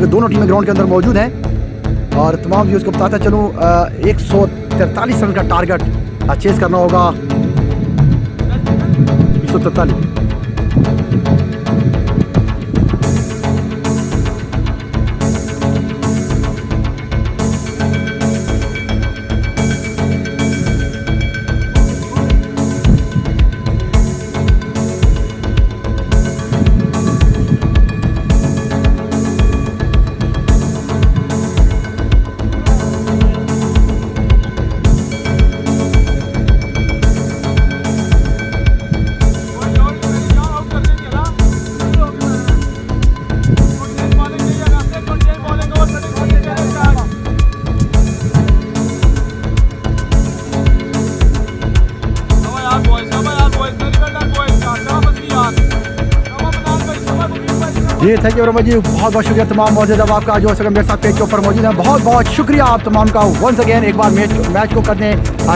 चूँकि दोनों टीमें ग्राउंड के अंदर मौजूद हैं और तमाम व्यूज़ को बताता चलूँ 143 रन का टारगेट चेस करना होगा। 143। जी थैंक यू वेरी मच जी, बहुत बहुत शुक्रिया तमाम मौजूद अब आपका जो सर मेरे साथ पेज के ऊपर मौजूद है। बहुत बहुत शुक्रिया आप तमाम का वंस अगेन एक बार मैच को करने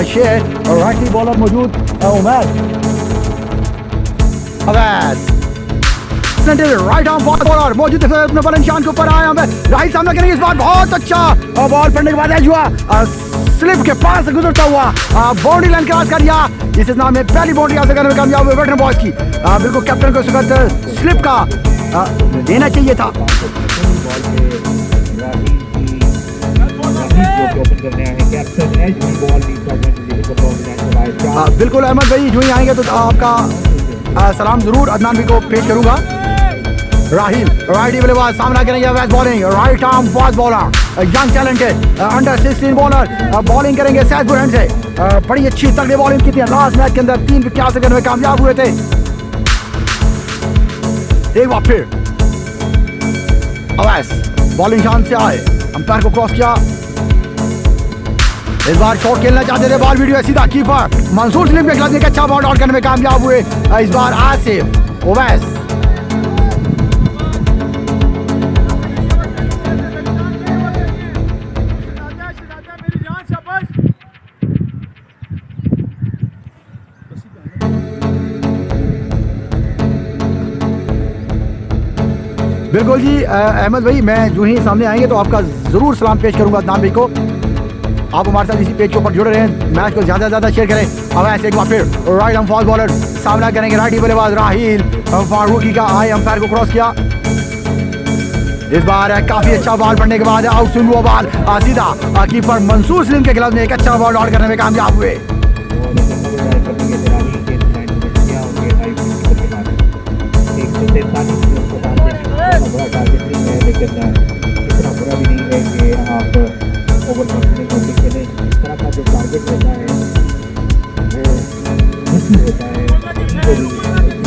शेयर। और राइट बॉलर मौजूद Umair Awais, right arm bowler मौजूद है अपने बॉल निशान के ऊपर आया है। राइट सामना करेंगे इस बार, बहुत अच्छा बॉल पड़ने के बाद एज हुआ, स्लिप के पास से गुजरता हुआ बाउंड्री लाइन क्रॉस कर दिया। इस नाम में पहली बाउंड्री हासिल करने में कामयाब हुए वेटरन बॉयज की। बिल्कुल कैप्टन को इस स्लिप का देना चाहिए था। बिल्कुल अहमद भाई जो ही आएंगे तो आपका सलाम जरूर अदनान भी को पेश करूंगा। राहिल राइट बल्लेबाज सामना करेंगे west bowling, right arm fast bowler, young talented under 16 bowler bowling करेंगे सैदपुर हैंड से। बड़ी अच्छी तगड़ी बॉलिंग की थी लास्ट मैच के अंदर, 3 विकेट हासिल करने में कामयाब हुए थे। एक बार फिर अवैस बॉलिंग शान से आए, अंपायर को क्रॉस किया। इस बार शॉट खेलना चाहते थे, बॉल वीडियो सीधा कीपर मंसूर सलीम के खिलाफ एक अच्छा बॉल आउट करने में कामयाब हुए इस बार आसिफ ओवैस। बिल्कुल जी अहमद भाई, मैं जो ही सामने आएंगे तो आपका जरूर सलाम पेश करूंगा अदनान भाई को। आप हमारे साथ इसी पेज के ऊपर जुड़े रहें, मैच को ज्यादा से ज्यादा शेयर करें। अब ऐसे एक बार फिर राइट आर्म फास्ट बॉलर सामना करेंगे राइट बल्लेबाज राहिल फारूकी का आई अंपायर को क्रॉस किया। इस बार काफी अच्छा बॉल पड़ने के बाद आउट स्विंग हुआ बॉल सीधा कीपर मंसूर सलीम के खिलाफ एक अच्छा बॉल आउट करने में कामयाब हुए। लेकिन इतना बुरा भी नहीं है कि आप ओवर कॉन्फिडेंस खेलें। इस तरह का जो टारगेट होता है वो मुश्किल होता है,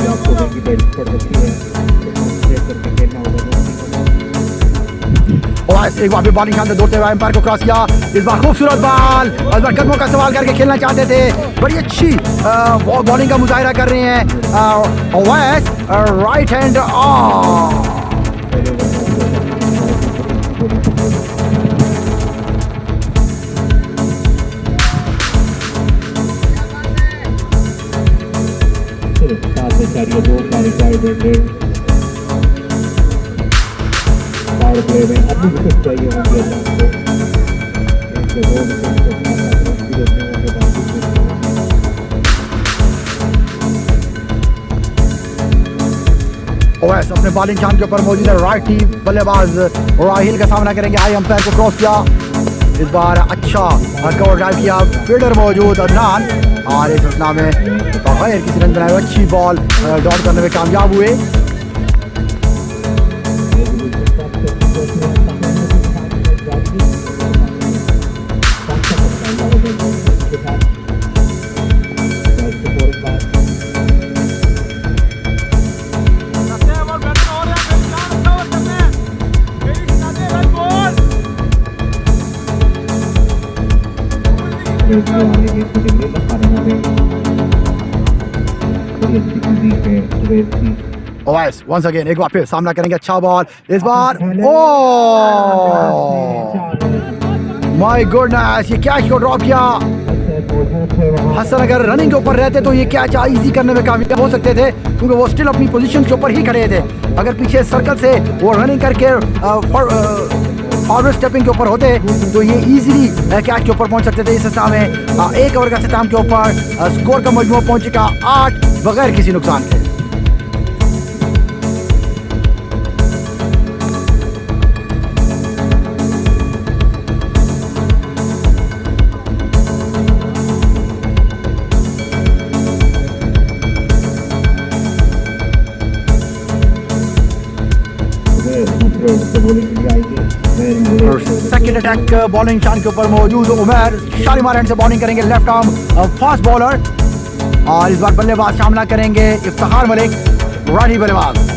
आपको महंगी बैटिंग पड़ सकती है, तो कॉन्सेंट्रेट करके खेलना होगा। और एक बार फिर बॉलिंग शानदार दौड़ते हुए एम्पायर को क्रॉस किया। इस बार खूबसूरत बॉल, इस बार कदमों का सवाल करके खेलना चाहते थे। बड़ी अच्छी बॉलिंग का मुजाहिरा कर रहे हैं Owais, right hand of. Power play में अब भी विकेट चाहिए होंगे ओवैस अपने बॉलिंग शान के ऊपर मौजूद है। राइट ही बल्लेबाज राहिल का सामना करेंगे, आई अंपायर को क्रॉस किया। इस बार अच्छा कवर ड्राइव किया, फील्डर मौजूद अदनान और इस घटना में बगैर किसी रन बनाए अच्छी बॉल डॉट करने में कामयाब हुए। ओवैस वंस अगेन एक बार फिर सामना करेंगे, अच्छा बॉल इस बार। ओह माय गुडनेस, ये क्या शॉट ड्रॉप किया। मौजूद थे वहाँ हसन अगर रनिंग के ऊपर रहते तो ये कैच इजी करने में कामयाब हो सकते थे, क्योंकि वो स्टिल अपनी पोजीशन के ऊपर ही खड़े थे। अगर पीछे सर्कल से वो रनिंग करके फॉरवर्ड स्टेपिंग के ऊपर होते तो ये इजीली कैच के ऊपर पहुंच सकते थे। इस हिसाब में एक ओवर का इख्तिताम के ऊपर स्कोर का मजमूआ पहुंच चुका 8 बगैर किसी नुकसान के। और सेकंड अटैक बॉलिंग निशान के ऊपर मौजूद उमर शालीमार एंड से बॉलिंग करेंगे लेफ्ट आर्म फास्ट बॉलर, और इस बार बल्लेबाज सामना करेंगे इफ्तिखार मलिक राइट बल्लेबाज।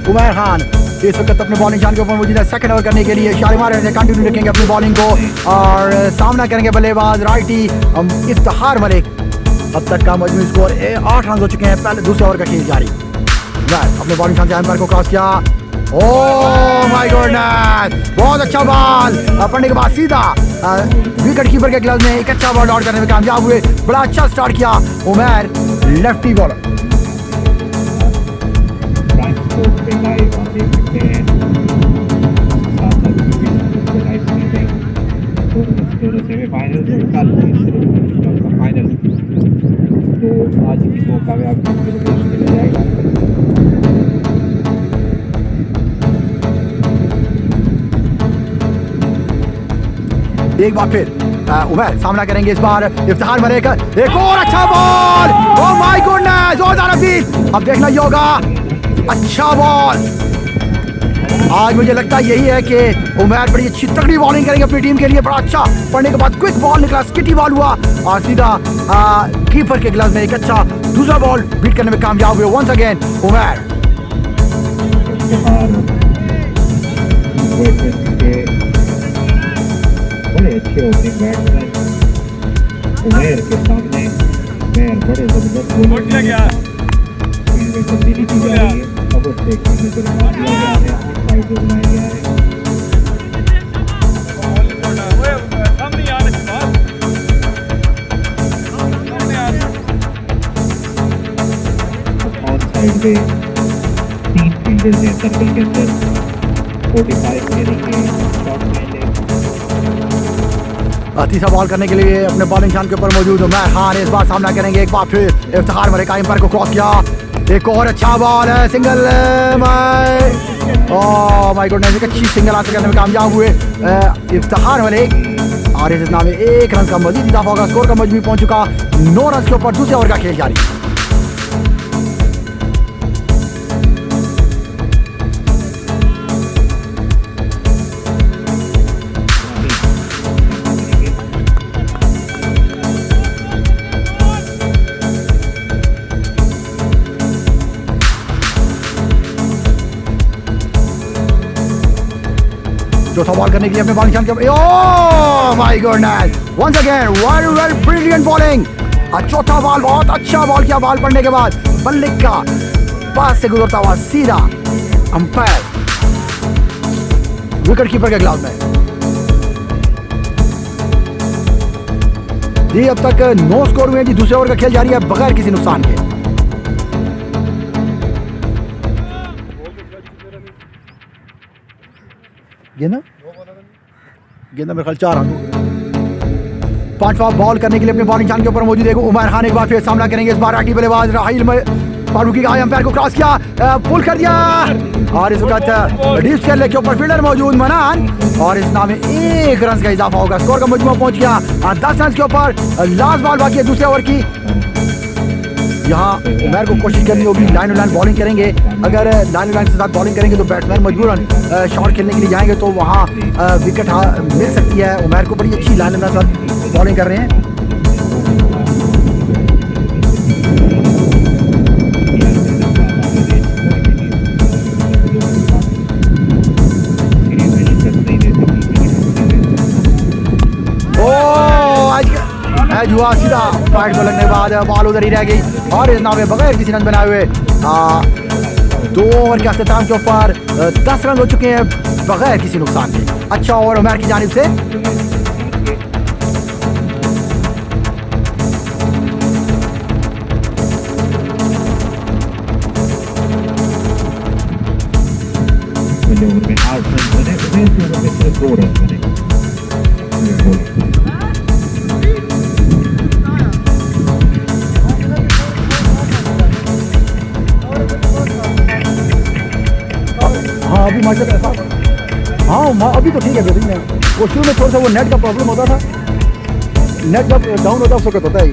उमर खान इस वक्त अपने बॉलिंग निशान के ऊपर मौजूद है सेकंड ओवर करने के लिए। शालीमार एंड से कंटिन्यू रखेंगे अपनी बॉलिंग को और सामना करेंगे बल्लेबाज राइटी इफ्तिखार मलिक। अब तक का मजमूई स्कोर 8 रन हो चुके हैं। पहले दूसरे ओवर का खेल जारी, अपने बॉलिंग निशान से एम्पायर को क्रॉस किया। ओह माय गॉडनेस, बहुत अच्छा बॉल पड़ने के बाद सीधा विकेट कीपर के ग्लव्स में एक अच्छा बॉल आउट करने में कामयाब हुए। बड़ा अच्छा स्टार्ट किया उमर, लेफ्टी बॉलर। लाइव आप देख सकते हैं दोनों सेमीफाइनल फाइनल तो आज की दो कामयाब खेला जाएगा। एक बार फिर उमर सामना करेंगे इस बार इफ्तिखार मलिक। एक और अच्छा बॉल, ओह माय गॉडनेस, जोरदार अपील। अब देखना ये होगा, अच्छा बॉल। आज मुझे लगता है यही है कि उमर बड़ी अच्छी तगड़ी बॉलिंग करेंगे अपनी टीम के लिए। बड़ा अच्छा पढ़ने के बाद क्विक बॉल निकला, स्किटी बॉल हुआ और सीधा कीपर के ग्लव्स में एक अच्छा दूसरा बॉल बीट करने में कामयाब हुए। Once again Umar. बड़े अच्छे ओपनिंग बैट्समैन उमर के सामने उमर बड़े जबरदस्त बॉलर में तब्दीली की जा रही है। अब उस देखने में तो दिया गया है, साइड पे बनाया गया है। ऑन साइड पे 3 फील्डर्स हैं सर्कल के अंदर, 45 यानी कि शॉट पहले तीसरा बॉल करने के लिए अपने बॉलिंग निशान के ऊपर मौजूद उमर खान इस बार सामना करेंगे एक बार फिर इफ्तिखार मलिक। एम्पायर को क्रॉस किया, एक और अच्छा बॉल है, सिंगल। माय गॉडनेस, एक अच्छी सिंगल हासिल करने में कामयाब हुए इफ्तिखार मलिक और इस नाम में 1 रन का मजीद इजाफा होगा। स्कोर का मजमूई पहुंच चुका 9 रन के ऊपर। दूसरे ओवर का खेल जारी। चौथा बॉल करने के लिए अपने बॉलिंग निशान के oh my goodness, once again very very brilliant bowling. चौथा बॉल बहुत अच्छा बॉल किया। बॉल पड़ने के बाद बल्ले का पास से गुजरता हुआ सीधा अंपायर विकेट कीपर के ग्लव में। जी अब तक 9 स्कोर हुए जी। दूसरे ओवर का खेल जारी है बगैर किसी नुकसान के। गेंदा मेरे ख्याल 4 रन। 5वां बॉल करने के लिए अपने बॉलिंग निशान के ऊपर मौजूद है उमर खान। एक बार फिर सामना करेंगे इस बार राठी बल्लेबाज राहिल फारूकी का अंपायर को क्रॉस किया, पुल कर दिया और इस वक्त डीप स्केल लेग के ऊपर फील्डर मौजूद मनान और इस नाम में 1 रन का इजाफा होगा। स्कोर का मजमू पहुंच गया 10 रन के ऊपर। लास्ट बॉल बाकी है दूसरे ओवर की। यहाँ उमर को कोशिश करनी होगी, लाइन लाइन बॉलिंग करेंगे। अगर लाइन लाइन के साथ बॉलिंग करेंगे तो बैट्समैन मजबूरन शॉट खेलने के लिए जाएंगे तो वहाँ विकेट मिल सकती है। उमर को बड़ी अच्छी लाइन के साथ बॉलिंग कर रहे हैं। मैच हुआ सीधा फाइट को लगने के बाद बॉल उधर ही रह गई और इस नाम में बगैर किसी रन बनाए हुए 2 ओवर के अख्ताम के ऊपर 10 रन हो चुके हैं बगैर किसी नुकसान के। अच्छा ओवर उमर की जानिब से। ओवर में 8 रन बने, उमेश ओवर में सिर्फ 2 रन बने। अभी हाँ अभी तो ठीक है बेहतरीन है। वो शुरू में थोड़ा सा वो नेट का प्रॉब्लम होता था, नेट जब डाउन होता है उस वक्त होता है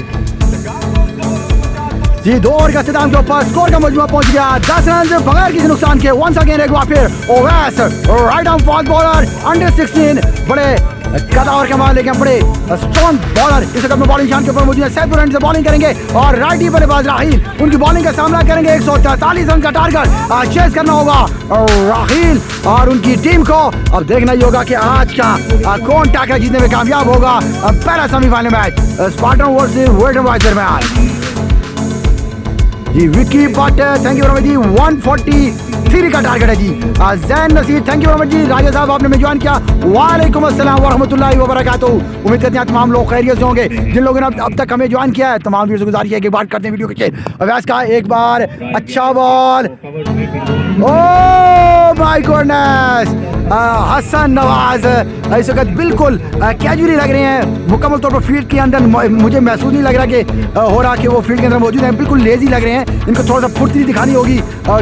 जी। 2 ओवर का इख्तिताम के ऊपर स्कोर का मजमूआ पहुंच गया 10 रन बगैर किसी नुकसान के। वंस अगेन एक बार फिर Owais right arm fast bowler under 16 बड़े कदा और कमाल लेके बड़े स्ट्रॉन्ग बॉलर इस वक्त बॉलिंग शान के ऊपर मौजूद है। सैफ रन से बॉलिंग करेंगे और राइट ही बल्लेबाज राहील उनकी बॉलिंग का सामना करेंगे। 143 रन का टारगेट चेस करना होगा राहील और उनकी टीम को। अब देखना ही होगा कि आज का कौन टैकल जीतने में कामयाब होगा। पहला semifinal match Spartan versus Welton boys दरमियान जी। Vicky Bhatt thank you very much जी। 143 का टारगेट है जी। Jain Naseer thank you very much जी। राजा साहब आपने ज्वाइन किया, वालेकुम अस्सलाम व रहमतुल्लाहि व बरकातहू। उम्मीद करते हैं तमाम लोग खैरियत से होंगे। जिन लोगों ने अब तक हमें ज्वाइन किया है तमाम व्यूअर्स से गुजारिश है कि एक बार करते हैं वीडियो के शेयर। अवैस का एक बार अच्छा ball, oh my goodness Hasan Nawaz इस वक्त बिल्कुल कैजुअली लग रहे हैं। मुकम्मल तौर पर फील्ड के अंदर मुझे महसूस नहीं लग रहा कि हो रहा कि वो फील्ड के अंदर मौजूद हैं। बिल्कुल लेजी लग रहे हैं। इनको थोड़ा सा फुर्ती दिखानी होगी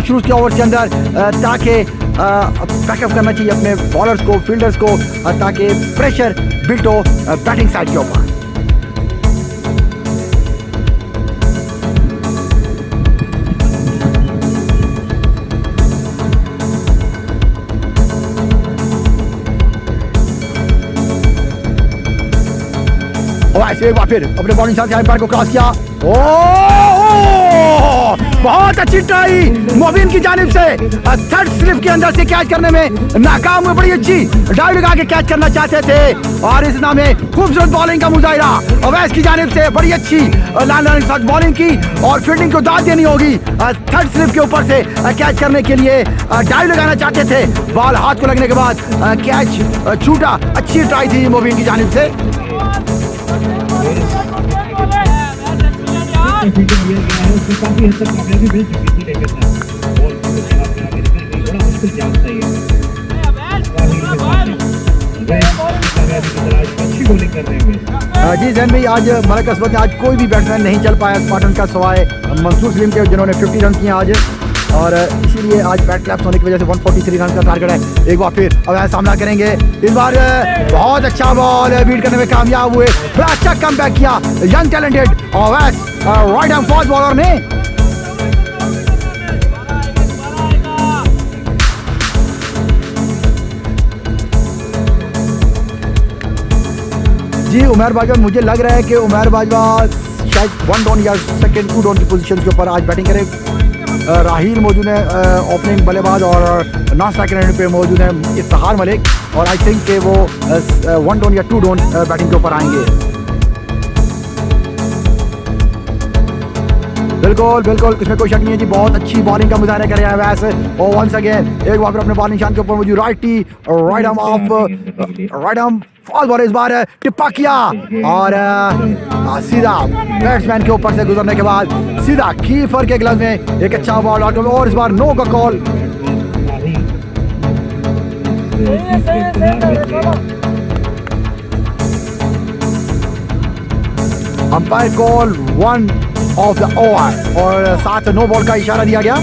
शुरू के ओवर के अंदर ताकि बैकअप करना चाहिए अपने बॉलर्स को, फील्डर्स को, ताकि प्रेशर बिल्ड हो बैटिंग साइड के ऊपर। ऐसे एक बार फिर अपने बॉलिंग साथ अंपायर को क्रॉस किया। बहुत अच्छी ट्राई मोबिन की जानिब से। थर्ड स्लिप के अंदर से कैच करने में नाकाम हुए। बड़ी अच्छी डाइव लगा के कैच करना चाहते थे और इस नाम में खूबसूरत बॉलिंग का मुजाहिरा अवैस की जानिब से। बड़ी अच्छी लाइन के साथ बॉलिंग की और फील्डिंग को दाद देनी होगी। थर्ड स्लिप के ऊपर से कैच करने के लिए डाइव लगाना चाहते थे। बॉल हाथ को लगने के बाद कैच छूटा। अच्छी ट्राई थी मोबिन की जानिब से। फील्डिंग लिया गया है उसमें काफी हद तक कामयाबी मिल चुकी थी, लेकिन बॉल को जवाब में आगे निकल गई। बड़ा मुश्किल जाता है अच्छी बॉलिंग कर रहे हैं जी। जैन भाई आज मलक असवद ने आज कोई भी बैट्समैन नहीं चल पाया स्पार्टन का सिवाय मंसूर सलीम के जिन्होंने 50 रन किए आज और इसीलिए आज बैट क्लैप्स होने की वजह से 143 रन का टारगेट है। एक बार फिर अब सामना करेंगे। इस बार बहुत अच्छा बॉल बीट करने में कामयाब हुए। बड़ा अच्छा कमबैक किया young talented Owais right arm fast bowler ने। जी उमर बाजवा, मुझे लग रहा है कि उमर बाजवा शायद 1 डाउन या सेकंड 2 डाउन की पोजीशन के ऊपर आज बैटिंग करे। राहील मौजूद है ओपनिंग बल्लेबाज और नॉन स्ट्राइकर एंड पे मौजूद है इफ्तिखार मलिक और आई थिंक कि वो 1 डाउन या 2 डाउन बैटिंग के ऊपर आएंगे। बिल्कुल बिल्कुल इसमें कोई शक नहीं है जी। बहुत अच्छी बॉलिंग का मुजाहरा कर रहे हैं वैसे। और वंस अगेन एक बार फिर अपने बॉलिंग शान के ऊपर मौजूद राइट आर्म फास्ट बॉल इस बार टिप्पा किया और सीधा बैट्समैन के ऊपर से गुजरने के बाद सीधा कीपर के ग्लव में एक अच्छा बॉल आउट और इस बार नो का call. Umpire call 1 of the over और साथ नो बॉल का इशारा दिया गया।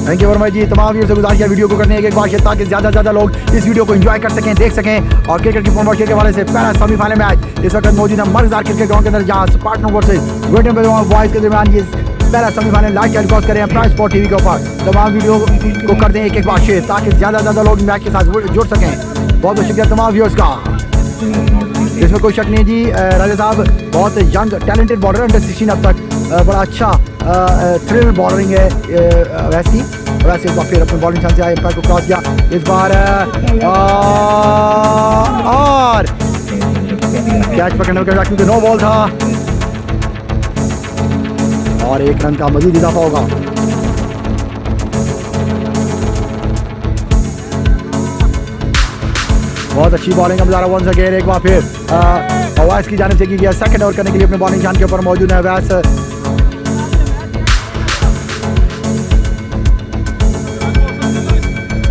थैंक यू वर्मा जी। तमाम व्यूअर्स से गुजारिश है वीडियो को करने एक बार शेयर ताकि ज़्यादा से ज़्यादा लोग इस वीडियो को एंजॉय कर सकें, देख सकें। और क्रिकेट की फॉर्मेट के हवाले से पहला सेमीफाइनल मैच इस वक्त मौजूद है मर्कज़दार क्रिकेट ग्राउंड के अंदर, जहाँ स्पार्टन वर्सेस वेटन बॉयज़ के दरमियान ये पहला सेमीफाइनल लाइव टेलीकास्ट करें प्राइम स्पोर्ट टीवी के ऊपर। तमाम वीडियो को कर दें एक बार शेयर ताकि ज़्यादा से ज़्यादा लोग मैच के साथ जुड़ सकें। बहुत बहुत शुक्रिया तमाम व्यूअर्स का। इसमें कोई शक नहीं जी, राजा साहब बहुत यंग टैलेंटेड बॉलर, अंडर 16 अब तक, बड़ा अच्छा थ्रिल बॉलरिंग है वैसे एक बार फिर अपने बॉलिंग चांस से आए, एम्पायर को क्रॉस किया इस बार और कैच पकड़ने का क्योंकि नो बॉल था और एक रन का मजीद इजाफा होगा। बहुत अच्छी बॉलिंग का मुजाहरा वंस अगेन एक बार फिर अवैस की जानिब से की गया। सेकंड ओवर करने के लिए अपने बॉलिंग चांस के ऊपर मौजूद है Awais.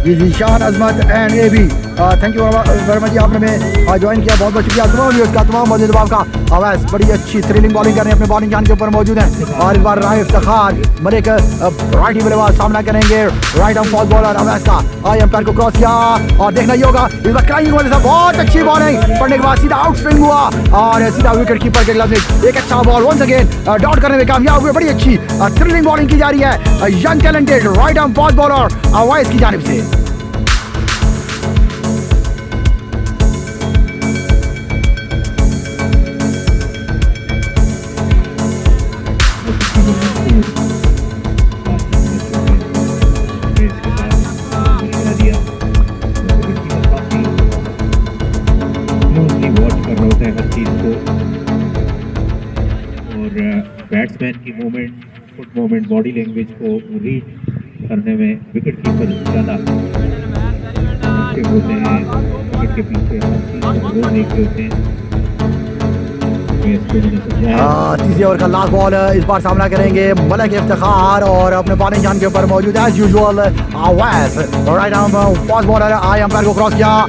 Ji Zeeshan Azmat and A B thank you Verma ji, आपने में ज्वाइन किया, बहुत बहुत शुक्रिया तमाम व्यूअर्स का, तमाम मौजूद का। अवैस बड़ी अच्छी थ्रिलिंग बॉलिंग कर रहे हैं, अपने बॉलिंग जान के ऊपर मौजूद हैं और इस बार राय इफ्तिखार मलिक राइट ही बल्लेबाज सामना करेंगे right arm fast bowler Awais का। आई एम्पायर को क्रॉस किया और देखना ही होगा इस बार क्लाइंग वाले साहब बहुत अच्छी बॉलिंग पड़ने के बाद सीधा आउट स्विंग हुआ और सीधा विकेट कीपर के ग्लव में एक अच्छा बॉल वंस अगेन डॉट करने में कामयाब हुए। बड़ी अच्छी थ्रिलिंग बॉलिंग की जा रही है young talented right arm fast bowler Awais की जानिब से। बैट्समैन की movement, foot movement, body language को रीड करने में विकेट कीपर ज़्यादा अच्छे होते हैं। विकेट के पीछे वो देखते होते हैं। तीसरे ओवर का लास्ट बॉल इस बार सामना करेंगे मलिक इफ्तिखार और अपने बॉलिंग जान के ऊपर मौजूद है as usual Awais right arm fast bowler. आई एम्पायर को क्रॉस किया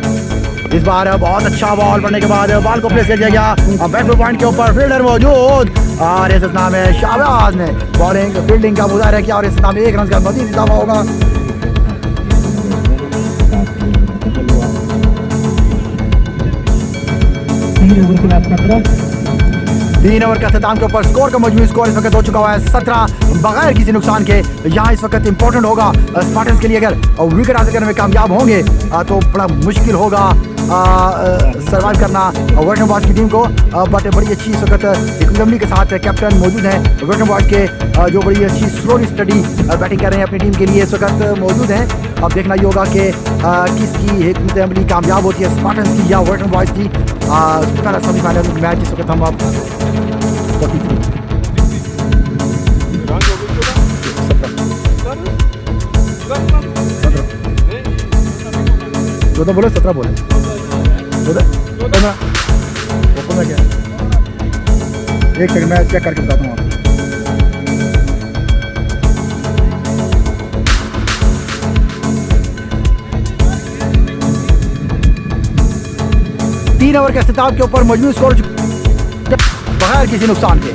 इस बार बहुत अच्छा बॉल पड़ने के बाद बॉल को प्लेस किया गया बैट पॉइंट के ऊपर फील्डर मौजूद और इस नाम है शाहबाज ने बॉलिंग फील्डिंग का मुजाहरा किया और इस नाम में एक रन का मजीद इजाफा होगा। तीन ओवर का अख्ताम के ऊपर स्कोर का मजमूई स्कोर इस वक्त हो चुका हुआ है 17 बगैर किसी नुकसान के। यहाँ इस वक्त इंपॉर्टेंट होगा स्पार्टन्स के लिए, अगर विकेट हासिल करने में कामयाब होंगे तो बड़ा मुश्किल होगा सर्वाइव करना वेटन बॉयज़ की टीम को। बट बड़ी अच्छी इस वक्त इकोनॉमी के साथ कैप्टन मौजूद हैं वेटन बॉयज़ के जो बड़ी अच्छी स्लोली स्टडी बैटिंग कर रहे हैं अपनी टीम के लिए इस वक्त मौजूद हैं। अब देखना ही होगा कि किसकी हिकमत अमली कामयाब होती है स्पार्टन्स की या वेटन बॉयज़ की। पहला सेमीफाइनल मैच इस वक्त हम अब 14 बोले 17 बोले 14 क्या एक सेकंड मैं चेक करके बताता हूँ आपको। तीन ओवर के अख्ताम के ऊपर मजमूई स्कोर बगैर किसी नुकसान के।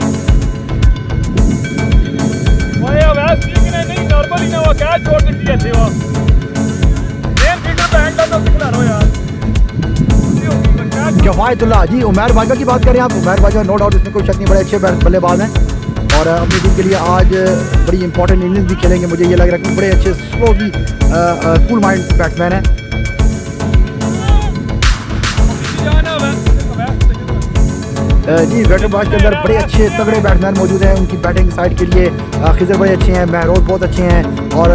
कफायतुल्लाह जी उमैर बाजवा की बात करें आप, उमैर बाजवा नो डाउट इसमें कोई शक नहीं, बड़े अच्छे बल्लेबाज हैं और अपनी टीम के लिए आज बड़ी इंपॉर्टेंट इनिंग्स भी खेलेंगे। मुझे ये लग रहा है कि बड़े अच्छे स्लो की कूल माइंड बैट्समैन हैं। जी वेटन बॉयज़ के अंदर बड़े अच्छे तगड़े बैट्समैन मौजूद हैं। उनकी बैटिंग साइड के लिए खिजर बड़े अच्छे हैं, महरोज बहुत अच्छे हैं और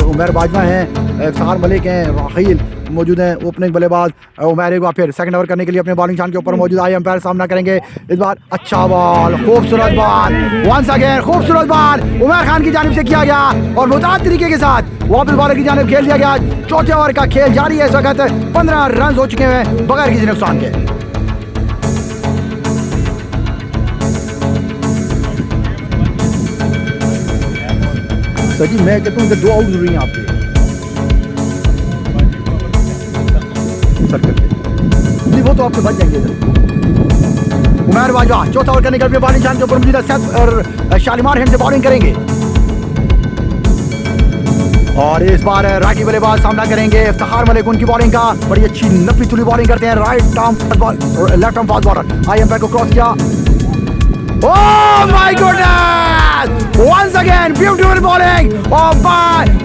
उमैर बाजवा हैं, इफ्तिखार मलिक हैं, राखील मौजूद हैं ओपनिंग बल्लेबाज। उमैर एक बार फिर सेकंड ओवर करने के लिए अपने बॉलिंग चांस के ऊपर मौजूद आई एम्पायर सामना करेंगे इस बार। अच्छा बॉल, खूबसूरत बॉल वंस अगेन, खूबसूरत बॉल उमर खान की जानिब से किया गया और मुताद तरीके के साथ वापस बॉलर की जानिब खेल दिया गया। चौथे ओवर का खेल जारी है इस वक्त, 15 रन हो चुके हैं बगैर किसी नुकसान के। सर जी मैं कहता हूँ कि 2 आउट जरूरी हैं आपके सर करके, नहीं वो तो आपके बच जाएंगे सर। उमर बाजवा चौथा ओवर करने के लिए बॉलिंग चांस के ऊपर मौजूद है सैफ और शालिमार हिंद से बॉलिंग करेंगे और इस बार राकी बल्लेबाज सामना करेंगे इफ्तिखार मलिक उनकी बॉलिंग का बड़ी अच्छी नफी तुली बॉलिंग करते हैं right arm left arm fast bowler आई एम्पायर को क्रॉस किया Oh my goodness! Once again, beautiful bowling of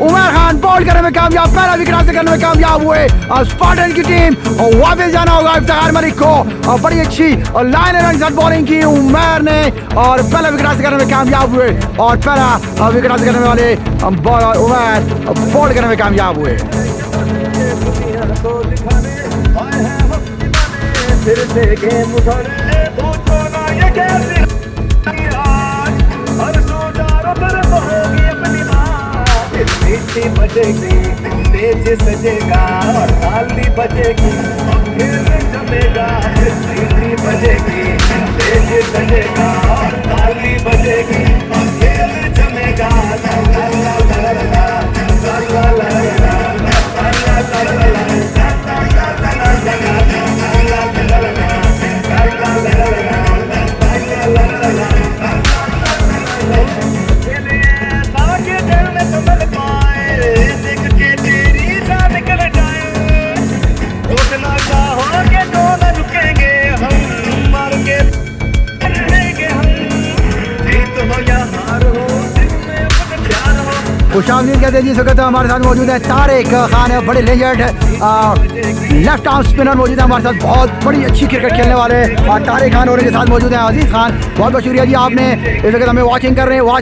Umar Khan ball करने में कामयाब पहला विकेट हासिल करने में कामयाब हुए और स्पार्टन की टीम और वापस जाना होगा इफ्तिखार मलिक को और बड़ी अच्छी और लाइन रन शॉट बॉलिंग की उमर ने और पहला विकेट हासिल करने में कामयाब हुए और पहला विकेट हासिल करने वाले बॉलर उमर बॉल करने में कामयाब हुए फिर से गेम उठाने पूछो ना ये कैसी हर सोचारों तरफ होगी अपनी माँ फिर मीठी बजेगी तेज सजेगा और ताली बजेगी फिर जमेगा फिर मीठी बजेगी तेज सजेगा और ताली बजेगी फिर जमेगा ला ला ला ला ला ला ला खुशामदीद कहते हैं जी। इस वक्त हमारे साथ मौजूद है तारिक खान, बड़े लेजेंड लेफ्ट आर्म स्पिनर मौजूद है हमारे साथ, बहुत बड़ी अच्छी क्रिकेट खेलने वाले तारिक खान और इनके साथ मौजूद है अजीज खान। बहुत बहुत शुक्रिया जी, आपने इस वक्त हमें वॉच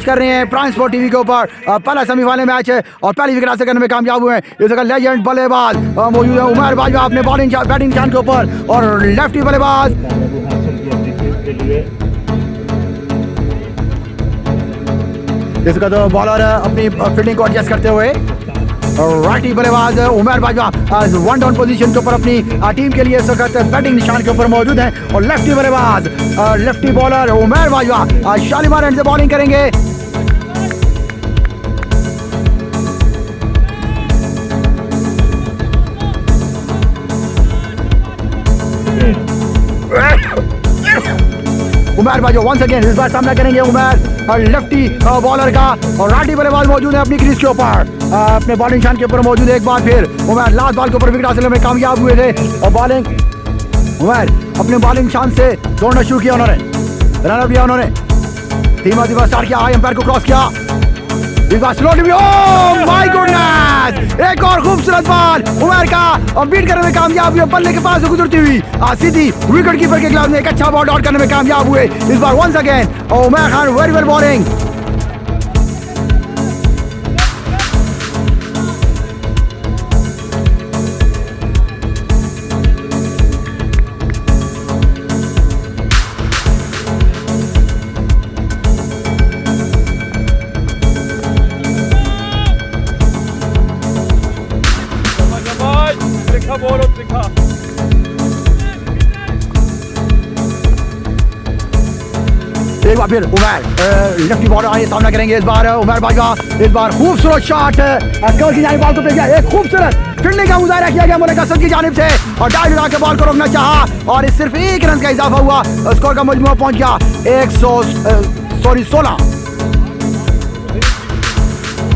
कर रहे हैं प्राइम स्पोर्ट टीवी के ऊपर। पहला सेमीफाइनल मैच है और पहली विकेट हासिल करने में कामयाब हुए हैं। इस वक्त लेजेंड बल्लेबाज मौजूद है उमर बाजवा अपने बैटिंग चांस के ऊपर और लेफ्टी बल्लेबाज इसका तो बॉलर अपनी फील्डिंग को एडजस्ट करते हुए राइटी बल्लेबाज Umar Bajwa one down position के ऊपर अपनी टीम के लिए इस वक्त बैटिंग निशान के ऊपर मौजूद है और लेफ्टी बल्लेबाज lefty bowler Umar Bajwa Shalimar end से बॉलिंग करेंगे। उमर बाजवा वंस अगेन इस बार सामना करेंगे उमर लेफ्टी बॉलर का और राइटी बल्लेबाज मौजूद है अपनी क्रीज के ऊपर अपने बॉलिंग शान के ऊपर मौजूद है। एक बार फिर उमर लास्ट बॉल के ऊपर विकेट हासिल में कामयाब हुए थे और बॉलिंग उमर अपने बॉलिंग शान से दौड़ना शुरू किया, उन्होंने रनअप लिया, उन्होंने धीमा धीमा स्टार्ट किया, एम्पायर को क्रॉस किया, इस बार स्लोली ओह माय गॉडनेस एक और खूबसूरत बॉल उमर का और बीट करने में कामयाब हुए, बल्ले के पास से गुजरती हुई सीधी विकेट कीपर के खिलाफ में एक अच्छा बॉल आउट करने में कामयाब हुए। इस बार once again Umar Khan very well bowling. एक बार फिर उमर लेफ्टी बॉलर आए सामना करेंगे इस बार उमर बाजवा। इस बार खूबसूरत शॉट कर्ल की जानिब बॉल को भेजा, एक खूबसूरत फील्डिंग का मुजाहरा किया गया मुल्क असद की जानिब से और डाइव लगा के बॉल को रोकना चाहा और सिर्फ एक रन का इजाफा हुआ, स्कोर का मजमूआ पहुंच गया 16।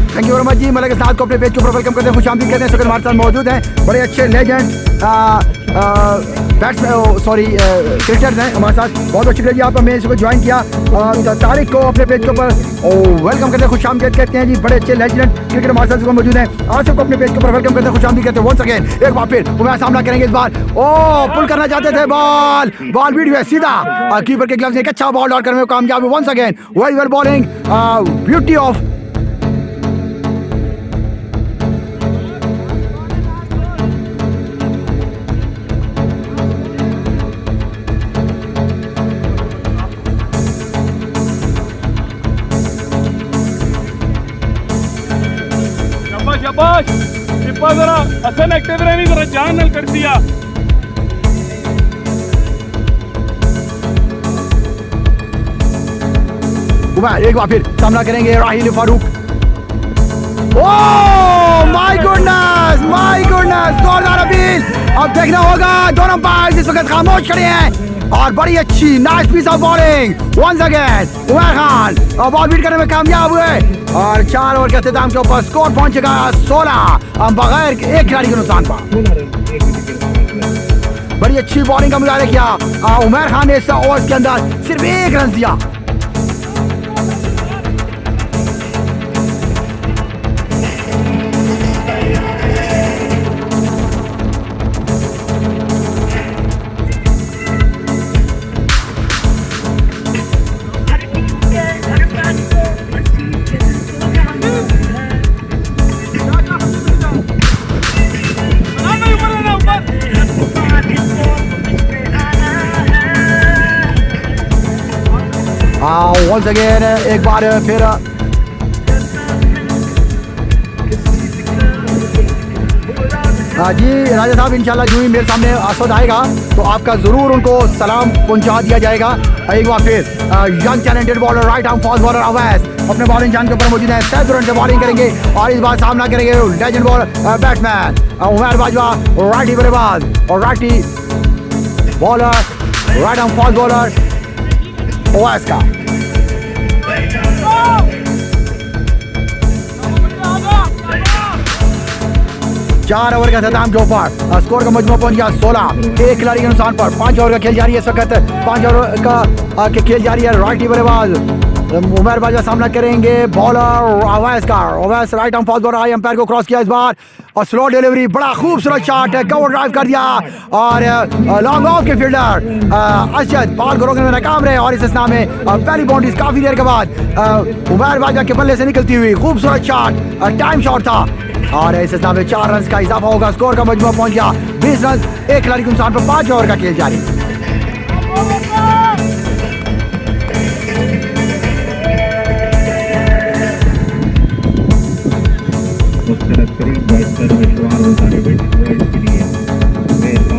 थैंक यू वेरी मच जी। मलिक साहब को अपने पेज के ऊपर वेलकम करते हैं, खुशामदीद कहते हैं। इस हमारे साथ मौजूद हैं बड़े अच्छे लेजेंड क्रिकेटर्स हैं हमारे साथ। बहुत बहुत शुक्रिया जी, आप हमें इसको ज्वाइन किया। तारिक को अपने पेज के ऊपर वेलकम करते हैं, खुशामदीद कहते हैं जी। बड़े अच्छे लेजेंड क्रिकेटर हमारे साथ मौजूद हैं, आप सबको अपने पेज के ऊपर वेलकम करते हैं, खुशामदीद कहते हैं। वंस अगेन एक बार फिर उमर सामना करेंगे इस बार। पुल करना चाहते थे, बॉल बीट हुआ सीधा कीपर के ग्लव्स से, एक अच्छा बॉल आउट करने में कामयाब हुए। Once again very well bowling, beauty off शाबाश टिप्पा, जरा असल एक्टिव रहनी, जरा जान नल कर दिया। उमर एक बार फिर सामना करेंगे Rahil Farooq. Oh my goodness जोरदार अपील अब देखना होगा दोनों अंपायर इस वक्त खामोश खड़े हैं और बड़ी अच्छी nice piece of bowling once again Umar Khan ball beat करने में कामयाब हुए और 4 ओवर के इख्तिताम के ऊपर स्कोर पहुंचेगा 16 बगैर एक खिलाड़ी के नुकसान पर। 16 रन 1 विकेट के नुकसान पर। बड़ी अच्छी बॉलिंग का मुजाहरा किया उमर खान ने इस ओवर के अंदर सिर्फ 1 रन दिया। once again एक बार फिर जी राजा साहब इंशाल्लाह जो ही मेरे सामने असद आएगा तो आपका ज़रूर उनको सलाम पहुंचा दिया जाएगा। एक बार फिर young talented bowler right arm fast bowler Awais अपने बॉलिंग जान के ऊपर मौजूद है। 7 रन से बॉलिंग करेंगे और इस बार सामना करेंगे legend bowler batsman Umar Bajwa righty बल्लेबाज और righty bowler right arm fast bowler Owais का। चार ओवर का इख्तिताम के ऊपर स्कोर का मजमू पहुंच गया 16 एक खिलाड़ी के नुकसान पर। 5 ओवर का खेल जारी है इस वक्त 5 ओवर का खेल जारी है। राइटी बल्लेबाज उमर बाजा सामना करेंगे बॉलर अवैस का। Awais right arm fast bowler आई अंपायर को क्रॉस किया इस बार और स्लो डिलीवरी बड़ा खूबसूरत शॉट कवर ड्राइव कर दिया और लॉन्ग ऑफ के फील्डर अशद बॉल को रोकने में नाकाम रहे और इस स्ना में पहली बाउंड्री काफी देर के बाद उमर बाजा के बल्ले से निकलती हुई खूबसूरत शॉट टाइम शॉट था और इस स्ना में 4 रन का इजाफा होगा। स्कोर का मजमू पहुंच गया 20 रन एक खिलाड़ी के नुकसान पर। 5 ओवर का खेल जारी।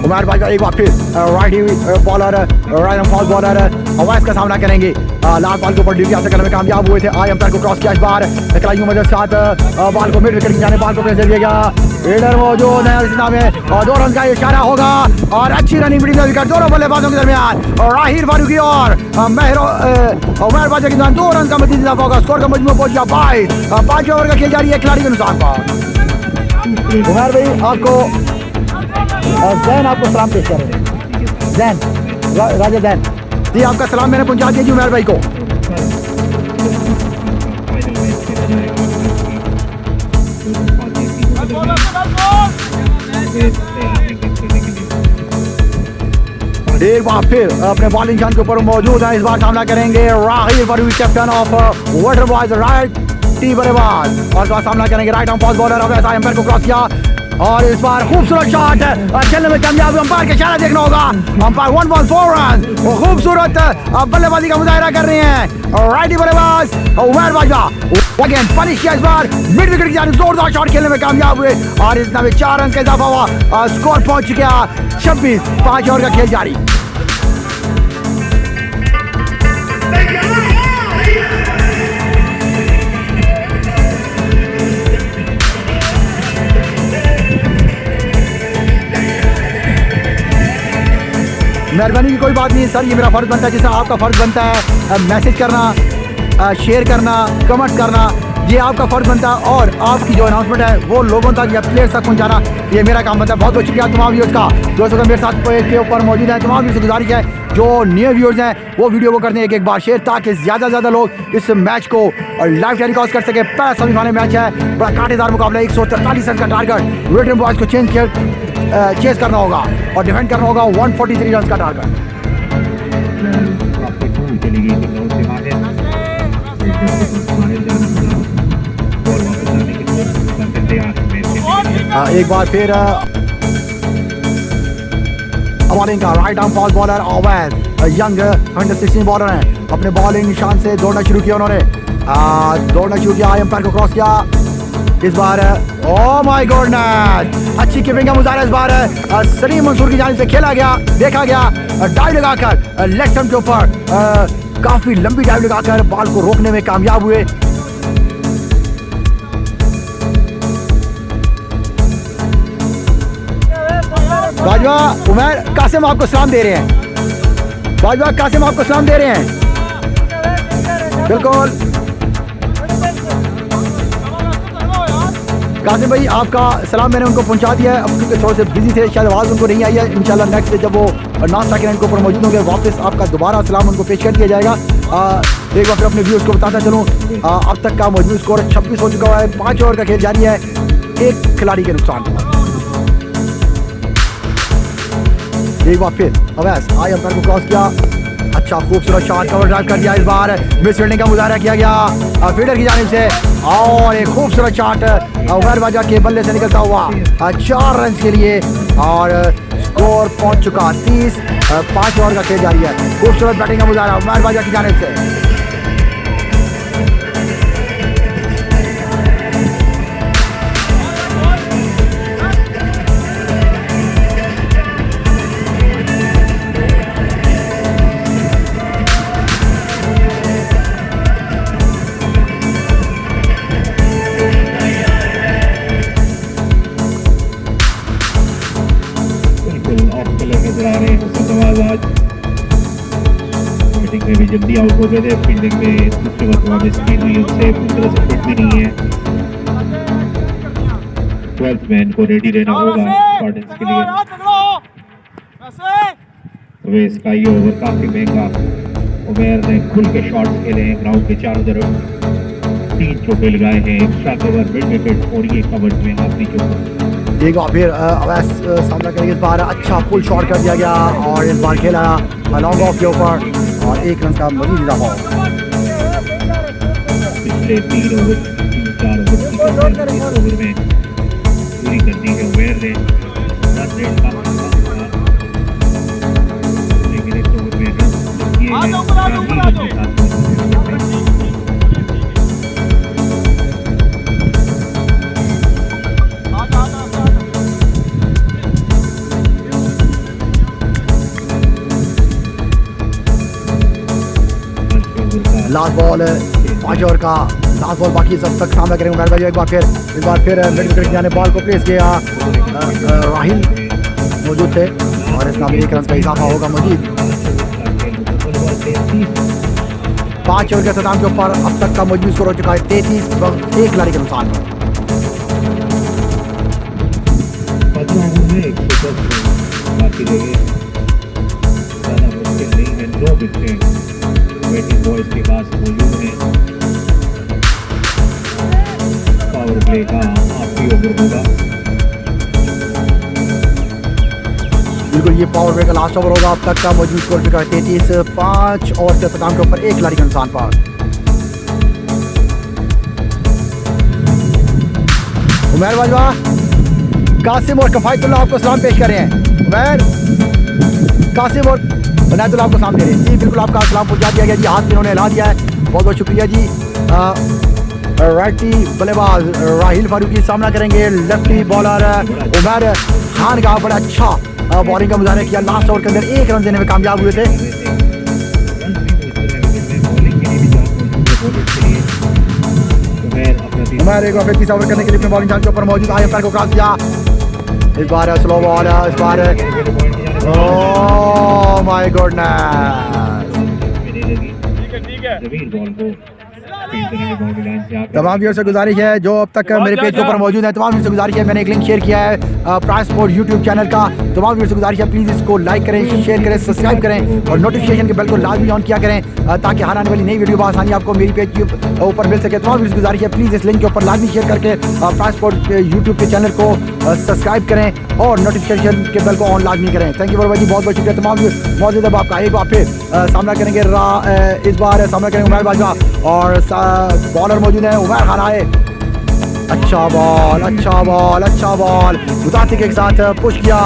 उमर बाजा एक बार फिर righty bowler right fast bowler Awais का सामना करेंगे। लास्ट बॉल के ऊपर ड्यूटी हासिल करने में कामयाब हुए थे। आई अंपायर को क्रॉस किया इस बार खिलाड़ियों में साथ बॉल को मिड विकेट की जाने बॉल को प्रेशर दिया गया। रेडर मौजूद है इस नाम में और 2 रन का इशारा होगा और अच्छी रनिंग मिली विकेट दोनों बल्लेबाजों के दरमियान और राहिर फारूकी और उमर बाजा के दौरान 2 रन का मजीद इजाफा होगा। स्कोर का मजमू पहुंच गया 22। 5 ओवर का खेल जारी है खिलाड़ी के नुकसान पर। उमर भाई आपको जैन आपको सलाम पेश कर रहे हैं। जैन राजा जैन जी आपका सलाम मैंने पहुंचा दिया जी उमर भाई को। एक बार फिर अपने बॉलिंग जान के ऊपर मौजूद है। इस बार सामना करेंगे Rahil Farooqui captain of water boys right टी बल्लेबाज और इस बार सामना करेंगे right arm fast bowler Awais आई अंपायर को क्रॉस किया और इस बार खूबसूरत शॉट खेलने में कामयाब। अंपायर का इशारा देखना होगा। अंपायर 1 बॉल 4 रन खूबसूरत बल्लेबाजी का मुजाहरा कर रहे हैं राइटी बल्लेबाज उमर बाजा अगेन पनिश किया इस बार मिड विकेट की जानिब जोरदार शॉट खेलने में कामयाब हुए और इस में 4 रन का इजाफा हुआ। स्कोर पहुंच गया 26। 5 ओवर का खेल जारी। मेहरबानी की कोई बात नहीं सर, ये मेरा फ़र्ज़ बनता है जैसा आपका फ़र्ज़ बनता है मैसेज करना, शेयर करना, कमेंट करना, ये आपका फ़र्ज़ बनता है और आपकी जो अनाउंसमेंट है वो लोगों तक या प्लेयर्स तक पहुंचाना ये मेरा काम बनता है। बहुत बहुत शुक्रिया तमाम व्यूअर्स का जो इस वक्त मेरे साथ पेज के ऊपर मौजूद हैं। तमाम व्यूअर्स से गुजारिश है जो न्यू व्यूअर्स हैं वो वीडियो को कर दें एक बार शेयर ताकि ज़्यादा से ज़्यादा लोग इस मैच को लाइव टेलीकास्ट कर सके। पहला सेमीफाइनल मैच है, बड़ा कांटेदार मुकाबला। 143 रन का टारगेट वेटरन बॉयज़ को चेस करना होगा और डिफेंड करना होगा 143 रन का टारगेट। एक बार फिर बॉलिंग का right arm fast bowler Awais young under 16 bowler हैं। अपने बॉलिंग निशान से दौड़ना शुरू किया उन्होंने, दौड़ना शुरू किया, अंपायर को क्रॉस किया इस बार। ओह माय गॉडनेस, अच्छी कीपिंग का मुजाहरा इस बार सलीम मंसूर की जानिब से खेला गया, देखा गया डाइव लगाकर लेग स्टंप के ऊपर काफी लंबी डाइव लगाकर बॉल को रोकने में कामयाब हुए। बाजवा उमर कासिम आपको सलाम दे रहे हैं, बाजवा कासिम आपको सलाम दे रहे हैं। बिल्कुल कासिम भाई आपका सलाम मैंने उनको पहुंचा दिया है। अब क्योंकि थोड़े से बिजी थे शायद आवाज़ उनको नहीं आई है। इंशाल्लाह नेक्स्ट जब वो नाश्ता के के ऊपर मौजूद होंगे वापस आपका दोबारा सलाम उनको पेश कर दिया जाएगा। एक बार फिर अपने व्यूअर्स को बताता चलूँ अब तक का मौजूद स्कोर 26 हो चुका है। 5 ओवर का खेल जारी है, एक खिलाड़ी के नुकसान पर। एक बार फिर अवैस आई अंपायर को क्रॉस किया, अच्छा खूबसूरत शॉट कवर ड्राइव कर दिया। इस बार मिस फील्डिंग का मुजाहरा किया गया फील्डर की जानिब से और एक खूबसूरत शॉट उमर बाजवा के बल्ले से निकलता हुआ 4 रन के लिए और स्कोर पहुंच चुका 30। 5 ओवर का खेल जारी है। खूबसूरत बैटिंग का मुजाहरा उमर बाजवा की जानिब से। बैटिंग में भी जल्दी आउट हो गए थे, फील्डिंग में दूसरे मरतबा में स्पिन हुई उनसे पूरी तरह से फिट भी नहीं है। 12th मैन को रेडी रहना होगा स्पार्टन्स के लिए। वे इसका ये ओवर काफी महंगा। उमर ने खुल के शॉट्स खेले हैं ग्राउंड के चारों तरफ, 3 चौके लगाए हैं, एक्स्ट्रा कवर, मिड विकेट और ये कवर में आखिरी चौका। एक बार फिर अवैस सामना करेंगे। इस बार अच्छा फुल शॉट कर दिया गया और इस बार खेला लॉन्ग ऑफ के ऊपर और 1 रन का मजीद इजाफा। पिछले 3 ओवर 4 ओवर में पूरी करनी है उमर ने। रन रेट का लेकिन इस ओवर में रन किए हैं। लास्ट बॉल 5 ओवर का लास्ट बॉल बाकी सब तक सामना करेंगे उमर बाजवा। एक बार फिर मिड विकेट जाने बॉल को प्लेस किया। राहिल मौजूद थे और इस नाम 1 रन का इजाफा होगा मजीद। 5 ओवर के अख्ताम के ऊपर अब तक का मौजूद स्कोर हो चुका है 33। 1 खिलाड़ी के नुकसान पर। बैटिंग बॉयज के पास मौजूद है। पावर प्ले का आखिरी ओवर होगा। बिल्कुल ये पावर प्ले का लास्ट ओवर होगा। अब तक का मौजूद स्कोर चुका है 33। 5 ओवर के अख्ताम के ऊपर 1 खिलाड़ी के नुकसान पर। उमर बाजवा कासिम और कफायतुल्लाह आपको सलाम पेश कर रहे हैं। उमर कासिम और बनायतुल्लाह आपको सामने रहे जी। बिल्कुल आपका सलाम पहुंचा दिया गया जी। हाथ इन्होंने हिला दिया है, बहुत बहुत शुक्रिया जी। राइटी बल्लेबाज राहिल फारूकी सामना करेंगे लेफ्टी बॉलर उमर खान का। बड़ा अच्छा बॉलिंग का मुजाहरा किया, लास्ट ओवर के अंदर 1 रन देने में कामयाब हुए थे। उमर एक बार 30 ओवर करने के लिए अपने बॉलिंग चांस के ऊपर मौजूद आए पैर को क्रॉस किया। इस बार स्लो बॉल, इस बार ओह माय गॉडनेस। तमाम व्यूअर्स से गुजारिश है जो अब तक मेरे पेज के ऊपर मौजूद है, तमाम व्यूअर्स से गुजारिश है, मैंने एक लिंक शेयर किया है प्राइम स्पोर्ट्स यूट्यूब चैनल का। तमाम व्यूअर्स से गुजारिश है प्लीज़ इसको लाइक करें, शेयर करें, सब्सक्राइब करें और नोटिफिकेशन के बेल को लाजमी ऑन किया करें ताकि हर आने वाली नई वीडियो आसानी आपको मेरी पेज के ऊपर मिल सके। तमाम व्यूअर्स से गुजारिश है प्लीज़ इस लिंक के ऊपर लाजमी शेयर करके प्राइम स्पोर्ट्स यूट्यूब के चैनल को सब्सक्राइब करें और नोटिफिकेशन के बेल को ऑन लाजमी करें। थैंक यू वेरी मच जी, बहुत बहुत शुक्रिया तमाम मौजूद है आपका। एक बार फिर सामना करेंगे इस बार सामना करेंगे उमर बाजवा और बॉलर मौजूद है उमर खान आए। अच्छा बॉल, अच्छा बॉल, अच्छा बॉल गुताती के साथ पुश किया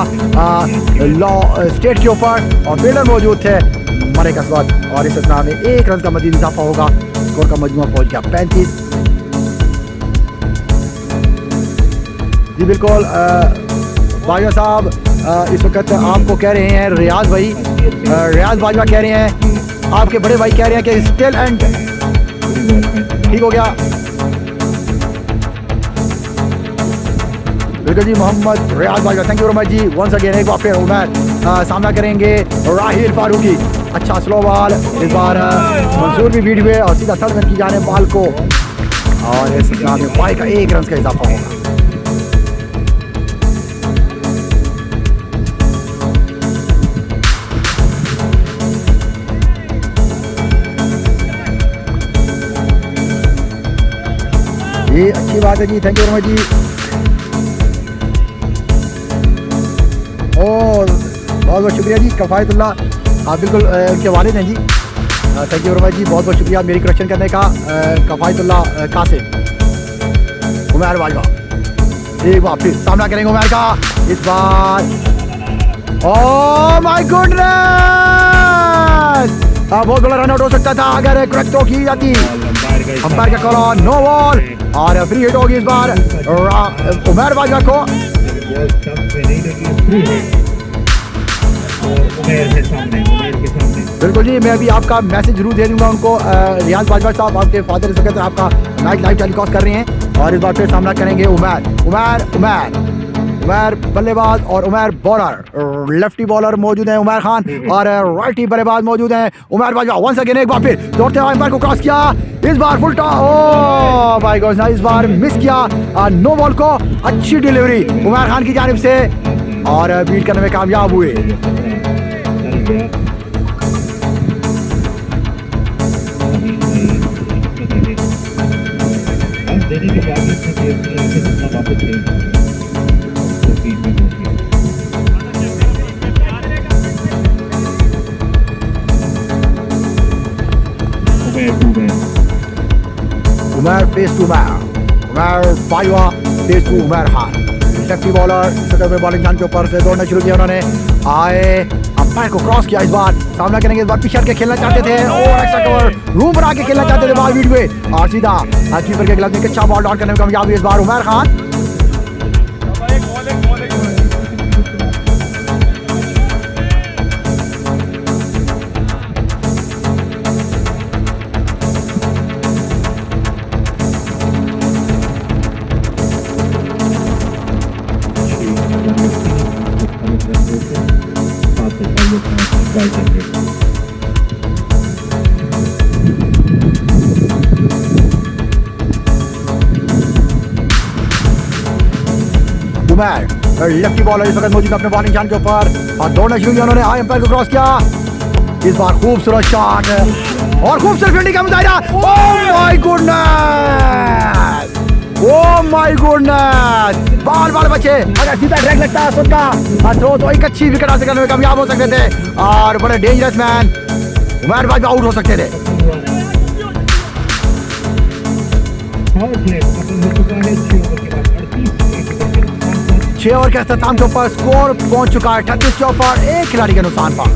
लॉ स्टेट के ऊपर और फील्डर मौजूद थे मरे कसवत और इस में 1 रन का मजीद इजाफा होगा। स्कोर का मजमूआ पहुंच गया 35। जी बिल्कुल बाजवा साहब इस वक्त आपको कह रहे हैं रियाज भाई, रियाज बाजवा कह रहे हैं, आपके बड़े भाई कह रहे हैं कि स्टिल एंड ठीक हो गया। बिल्कुल जी मोहम्मद रियाज भाई थैंक यू वेरी मच जी। वंस अगेन एक बार फिर उमर सामना करेंगे राहिल फारूकी। अच्छा स्लो बॉल इस बार मंसूर भी बीट हुए और सीधा थर्ड मैन की जाने बॉल को और इस इंतजाम में पाई का 1 रन का इजाफा होगा। ये अच्छी बात है जी थैंक यू वेरी मच जी। और बहुत बहुत शुक्रिया जी कफ़ायतुल्लाह आप बिल्कुल उनके वालिद हैं जी। थैंक यू वेरी मच जी बहुत बहुत शुक्रिया मेरी करेक्शन करने का कफ़ायतुल्लाह कासिम। उमर बाजवा एक बार फिर सामना करेंगे उमर का इस बार। ओह माय गॉडनेस बहुत बड़ा रन आउट हो सकता था अगर करेक्ट थ्रो की जाती। अंपायर का कॉल ऑन नो बॉल और फ्री हिट होगी इस बार उमर बाजवा को। बिल्कुल जी मैं अभी आपका मैसेज जरूर दे दूंगा उनको। रियाज बाजवा साहब आपके फादर इस वक्त आपका मैच लाइव टेलीकास्ट कर रहे हैं और इस बार फिर सामना करेंगे उमर बल्लेबाज और उमर बॉलर। लेफ्टी बॉलर मौजूद है उमर खान और राइटी बल्लेबाज मौजूद हैं उमर बाजवा। वंस अगेन एक बार फिर दौड़ते हुए अंपायर को क्रॉस किया इस बार full toss. Oh my God इस बार मिस किया नो बॉल को। अच्छी डिलीवरी उमर खान की जानिब से और बीट करने में कामयाब हुए। Umar face to Umar Bajwa face to Umar Khan. Lefty bowler सतह में बॉलिंग जान के ऊपर से दौड़ना शुरू किया उन्होंने। आए अंपायर को क्रॉस किया इस बार सामना करेंगे इस बार पिच के खेलना चाहते थे और एक्स्ट्रा कवर रूम बना के खेलना चाहते थे बॉल बीट हुए और सीधा कीपर के गिलाफ में अच्छा बॉल डॉट करने में कामयाब हुई इस बार उमर खान। उमर लेफ्टी बॉलर इस वक्त मौजूद अपने बॉलिंग जान के ऊपर और दौड़ना शुरू किया उन्होंने। आए अंपायर को क्रॉस किया इस बार खूबसूरत शॉट और खूबसूरत फील्डिंग का मुजाहिदा। ओह माय गॉडनेस बाल बचे अगर सीधा ड्रैग लगता है उसका तो एक अच्छी विकेट हासिल करने में कामयाब हो सकते थे और बड़े dangerous man Umar Bajwa out हो सकते थे। 6 ओवर के अख्ताम के ऊपर स्कोर पहुंच चुका है 38 के ऊपर 1 खिलाड़ी के नुकसान पर।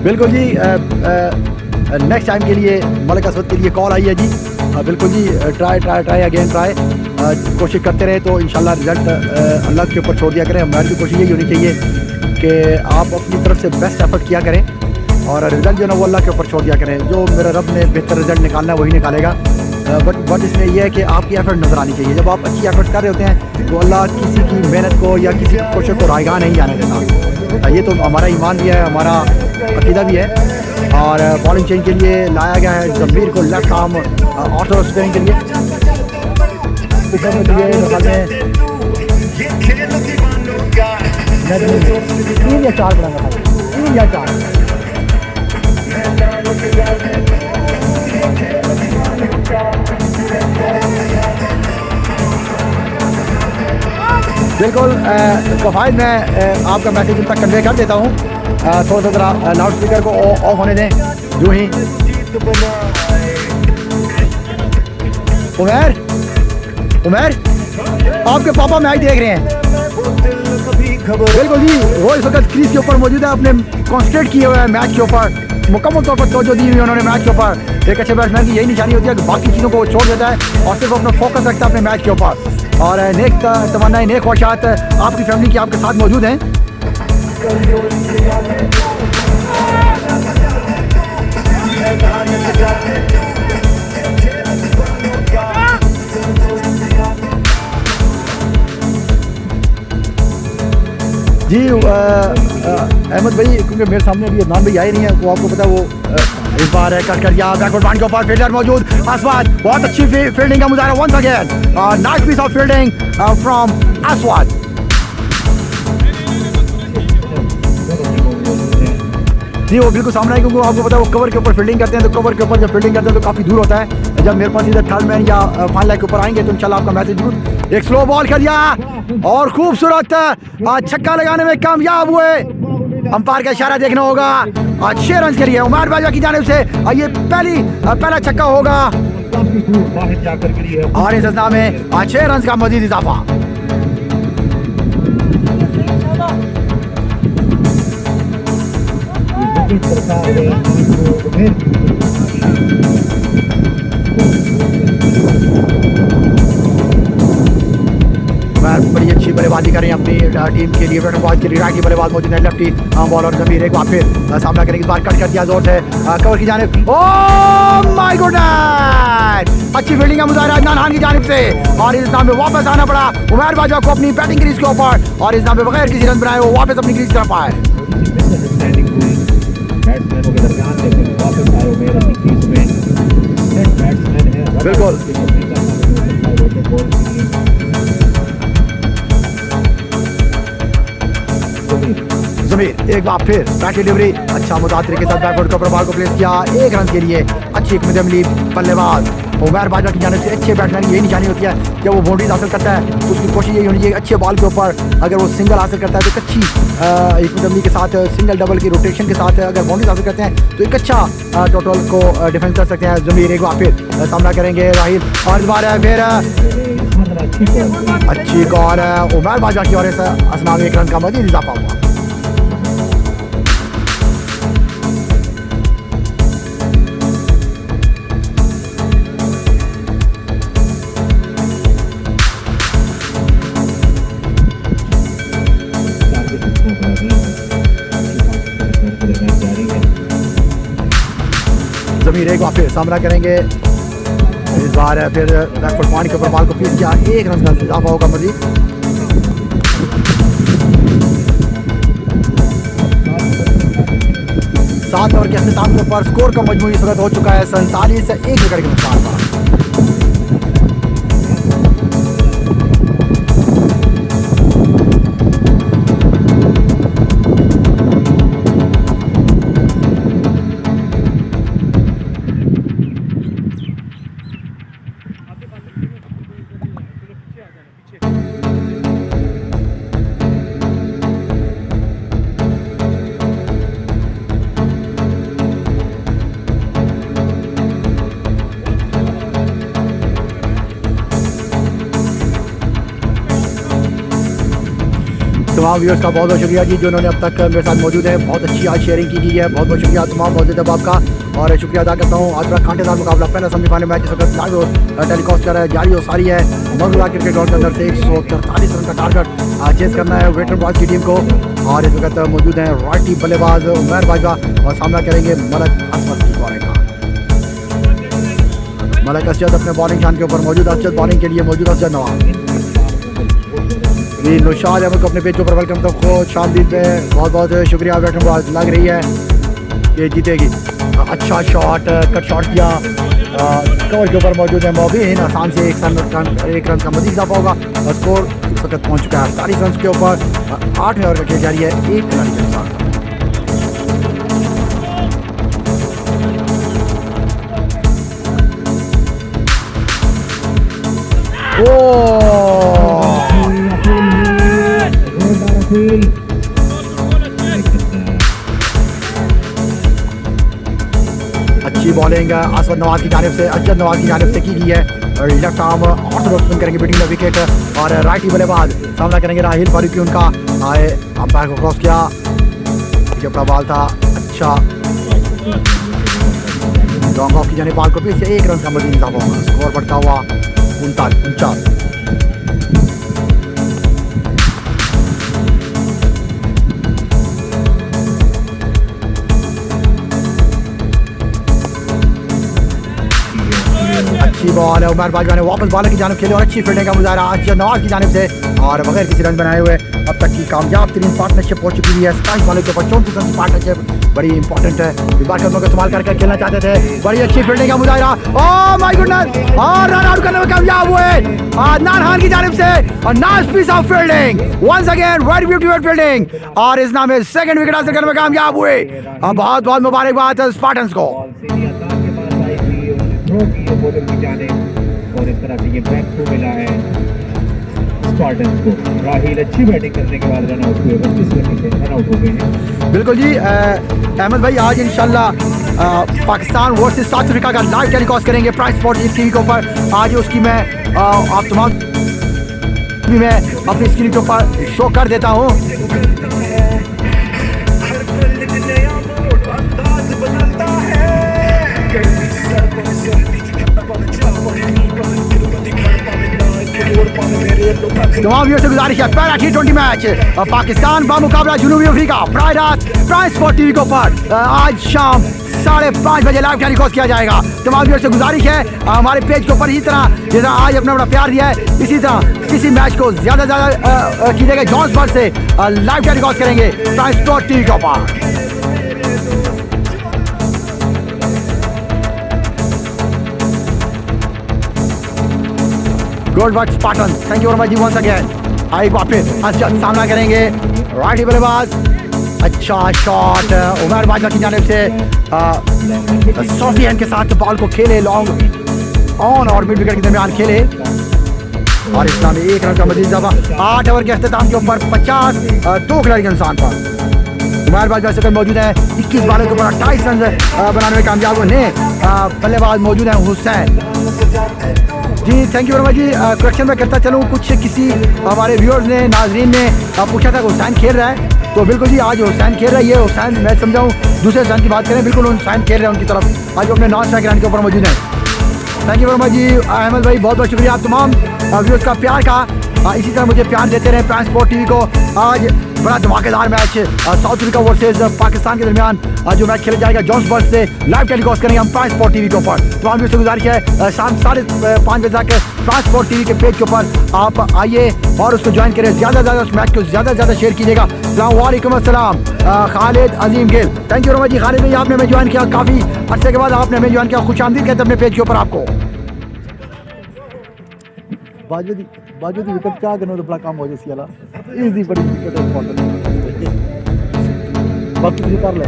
बिल्कुल जी नेक्स्ट टाइम के लिए मलिक असद के लिए कॉल आई है जी। बिल्कुल जी ट्राई अगेन कोशिश करते रहे तो इंशाल्लाह रिजल्ट अल्लाह के ऊपर छोड़ दिया करें। हमारी भी कोशिश यही होनी चाहिए कि आप अपनी तरफ से बेस्ट एफर्ट किया करें और रिजल्ट जो है ना वो अल्लाह के ऊपर छोड़ दिया करें। जो मेरा रब ने बेहतर रिजल्ट निकालना है वही निकालेगा। बट इसमें यह है कि आपकी एफर्ट नज़र आनी चाहिए। जब आप अच्छी एफर्ट कर रहे होते हैं तो अल्लाह किसी की मेहनत को या किसी की कोशिश को रायगा नहीं जाने देता। ये तो हमारा ईमान भी है, हमारा अकीदा भी है। और बॉलिंग चेंज के लिए लाया गया है जमीर को लेफ्ट आर्म ऑर्थोडॉक्स स्पिनिंग के लिए। 3 या 4 बनाना था, 3 या 4। बिल्कुल कफ़ायद मैं आपका मैसेज तक कन्वे कर देता हूँ। थोड़ा सा ज़रा लाउड स्पीकर को ऑफ होने दें। जो ही उमर, उमर, आपके पापा मैच देख रहे हैं। कभी खबर बिल्कुल जी, वो इस वक्त क्रीज के ऊपर मौजूद है, अपने कॉन्सेंट्रेट किए हुए हैं मैच के ऊपर, मुकम्मल तौर पर तवज्जो दी हुई उन्होंने मैच के ऊपर। एक अच्छे बैट्समैन की यही निशानी होती है कि बाकी चीज़ों को छोड़ देता है और सिर्फ अपना फोकस रखता है अपने मैच के ऊपर। और नेक तमन्नाएं, नेक ख्वाहिशात आपकी फैमिली की आपके साथ मौजूद हैं। जी अहमद भाई, क्योंकि मेरे सामने अभी अदनान भाई आए नहीं है, वो आपको पता है वो इस बार कट कर दिया बैकवर्ड बाउंड के ऊपर, फील्डर मौजूद असवाद, बहुत अच्छी फील्डिंग का मुजाहरा once again, nice piece of fielding from Aswad. जी वो बिल्कुल सामने है, क्योंकि आपको पता है वो कवर के ऊपर फील्डिंग करते हैं, तो कवर के ऊपर जब फील्डिंग करते हैं तो काफ़ी दूर होता है। जब मेरे पास इधर थर्ड मैन या फाइनल लाइन के ऊपर आएंगे तो इंशाल्लाह आपका मैसेज जरूर। एक स्लो बॉल कर दिया और खूबसूरत छक्का लगाने में कामयाब हुए। अंपायर का इशारा देखना होगा। 6 रन के लिए उमर बाजा की जानिब से ये पहला छक्का होगा काफी दूर बाहर जाकर गिरी है। और इस अज़ना में 6 रन का मजीद इजाफा। विकेट सरकार ने बड़ी अच्छी बल्लेबाजी कर रहे हैं अपनी टीम के लिए। वेटरन बॉयज के लिए राइट की बल्लेबाज मौजूद है, लेफ्टी बॉलर जमीर एक बार फिर सामना करेंगे। इस बार कट कर दिया जोर से कवर की जानिब। ओह माय गॉड, अच्छी फील्डिंग का मुजाहरा अदनान खान की जानिब से और इस नाम में वापस आना पड़ा उमर बाजा को अपनी बैटिंग क्रीज के ऊपर, और इस नाम में बगैर किसी रन बनाए वो वापस अपनी क्रीज तरफ आए। मिसअंडरस्टैंडिंग हुई बैट्समैनों के दरमियान, लेकिन वापस आए उमेर अपनी क्रीज में। सेट बैट्समैन है बिल्कुल। जमीर एक बार फिर बैट डिलीवरी, अच्छा मुतासर के साथ बैकवर्ड के ऊपर बॉल को प्लेस किया 1 रन के लिए। अच्छी एक मिडल बल्लेबाज उमर बाजा की जानिब से। अच्छे बैट्समैन यही निशानी होती है कि वो बाउंड्रीज हासिल करता है तो उसकी कोशिश यही होनी चाहिए अच्छे बॉल के ऊपर अगर वो सिंगल हासिल करता है तो एक अच्छी एक मिडल के साथ सिंगल डबल की रोटेशन के साथ अगर बाउंड्रीज हासिल करते हैं तो एक अच्छा टोटल को डिफेंस कर सकते हैं। जमीर एक बार फिर सामना करेंगे राहिल और इस बार फिर अच्छी कॉल है उमर बाजा की और इस असना में 1 रन का मजीद इजाफा हुआ। जमीर एक बार फिर सामना करेंगे। इस बार फिर बैकवर्ड पॉइंट के ऊपर बॉल को पीस किया 1 रन का इजाफा होगा मजीद। 7 ओवर के अख्ताम के ऊपर स्कोर का मजमूई सूरत हो चुका है 47 से 1 विकेट के नुकसान पर। तमाम व्यूअर्स का बहुत बहुत शुक्रिया जी जो उन्होंने अब तक मेरे साथ मौजूद है। बहुत अच्छी आज शेयरिंग की गई है, बहुत बहुत शुक्रिया तमाम मौजूद है आपका और शुक्रिया अदा करता हूँ। आज बड़ा कांटेदार मुकाबला, पहला सेमीफाइनल मैच इस वक्त लाइव टेलीकास्ट कर रहा है, जारी और सारी है। मौजूदा क्रिकेट ग्राउंड के अंदर से 143 रन का टारगेट चेस करना है वेटरन बॉयज की टीम को और इस वक्त मौजूद हैं राइटी बल्लेबाज उमर बाजा और सामना करेंगे मलक असद की बॉलिंग का। मलक असद अपने बॉलिंग शान के ऊपर मौजूद, असद बॉलिंग के लिए मौजूद असद नवाब जी। नुशाद अहमद को अपने पेज के ऊपर वेलकम तो खुद शामदीद पे बहुत बहुत शुक्रिया। वेटरन बॉयज लग रही है ये जीतेगी। अच्छा शॉट, कट शॉट किया, कवर के ऊपर मौजूद है मोबिन, आसान से 1 रन का मजीद इजाफा होगा और स्कोर इस वक्त पहुंच चुका है 48 रन के ऊपर। 8वें ओवर का खेल जारी है 1 खिलाड़ी के साथ। अच्छी बॉलिंग असद नवाज की जानिब से, अजद नवाज की जानिब से की गई है लेफ्ट आर्म ऑर्थोडॉक्स स्पिन करेंगे बिटवीन द विकेट और राइट बल्लेबाज सामना करेंगे राहिल फारूकी उनका आए अंपायर को क्रॉस किया जब बॉल था अच्छा लॉन्ग ऑफ की जाने बॉल को फिर से 1 रन का मजीद इजाफा होगा स्कोर बढ़ता हुआ 49। अच्छी बॉल है उमर बाजवा ने वापस बॉलर की जानिब खेली और अच्छी फील्डिंग का मुजाहरा आज नवाज की जानिब से और बगैर किसी रन बनाए हुए अब तक की कामयाब तरीन पार्टनरशिप हो चुकी है स्काई बॉलर के ऊपर 34 रन की पार्टनरशिप बड़ी इंपॉर्टेंट है विभाग कदमों का इस्तेमाल करके खेलना चाहते थे बड़ी अच्छी फील्डिंग का मुजाहरा ओह माय गुडनेस और रन आउट करने में कामयाब हुए अदनान खान की जानिब से और nice piece of fielding once again very beautiful fielding और इस नाम में सेकंड विकेट हासिल करने में कामयाब हुए बहुत बहुत मुबारकबाद स्पार्टन्स को बॉलर की जाने और इस तरह से ये बैक को मिला है स्पार्टन्स को राहिल अच्छी बैटिंग करने के बाद रन आउट हुए 25 रन से रन आउट हो गए हैं बिल्कुल जी अहमद भाई आज इंशाल्लाह पाकिस्तान वर्सेस साउथ अफ्रीका का लाइव टेलीकास्ट करेंगे प्राइस स्पॉट टीवी के ऊपर आज उसकी मैं आप तमाम मैं अपनी स्क्रीन के ऊपर शो कर देता हूँ तमाम व्यूअर्स से गुजारिश है पहला T20 मैच पाकिस्तान बा मुकाबला जनूबी अफ्रीका प्राइस स्पॉट टीवी के ऊपर आज शाम 5:30 बजे लाइव टेलीकास्ट किया जाएगा। तमाम व्यूअर्स से गुजारिश है हमारे पेज के ऊपर इसी तरह जैसा आज अपना बड़ा प्यार दिया है इसी तरह किसी मैच को ज्यादा कीजिएगा जॉन्सबर्ग से लाइव टेलीकास्ट करेंगे प्राइस स्पॉट टीवी के ऊपर। Good work spartan thank you very much जी वंस अगेन एक बार फिर अच्छा सामना करेंगे राइट बल्लेबाज अच्छा शॉट उमर बाजवा की जानिब से सॉफ्ट हैंड के साथ बॉल को खेले लॉन्ग ऑन और मिड विकेट के दरमियान खेले और इस में 1 रन का मजीद इजाफा 8 ओवर के अख्ताम के ऊपर 50 2 खिलाड़ी के नुकसान पर उमर बाजवा से मौजूद है 21 बॉलों के ऊपर 28 रन बनाने में कामयाब हुए बल्लेबाज मौजूद है Hussain ji thank you very much जी करेक्शन में करता चलूँ कुछ किसी हमारे व्यूअर्स ने नाजरीन ने पूछा था हुसैन खेल रहा है तो बिल्कुल जी आज हुसैन खेल रहा है ये हुसैन मैं समझाऊँ दूसरे हुसैन की बात करें बिल्कुल हुसैन खेल रहे हैं उनकी तरफ आज वो अपने नॉन स्ट्राइक रन के ऊपर मौजूद हैं। थैंक यू वेरी मच जी अहमद भाई बहुत बहुत शुक्रिया आप तमाम व्यूअर्स का प्यार का इसी तरह मुझे प्यार देते रहे प्राइम स्पोर्ट टीवी को। आज बड़ा धमाकेदार match south Africa versus Pakistan के दरमियान जो मैच खेला जाएगा जॉन्सबर्ग से लाइव टेलीकास्ट करेंगे हम प्राइम स्पोर्ट टीवी के ऊपर। तो हम से गुजारिश है शाम 5:30 बजे तक प्राइम स्पोर्ट टीवी के पेज के ऊपर आप आइए और उसको ज्वाइन करें ज़्यादा से ज़्यादा उस मैच को ज़्यादा से ज़्यादा शेयर कीजिएगा। वालेकुम अस्सलाम Khalid Azeem Gill thank you very much जी खालिद भाई आपने हमें ज्वाइन किया काफ़ी अर्से के बाद आपने हमें ज्वाइन किया खुश आमदीद कहते अपने पेज के ऊपर आपको बाजू दी विकेट क्या करना तो बड़ा काम हो जाए वाला इजी बड़ी विकेट इंपॉर्टेंट बाकी तुझे कर ले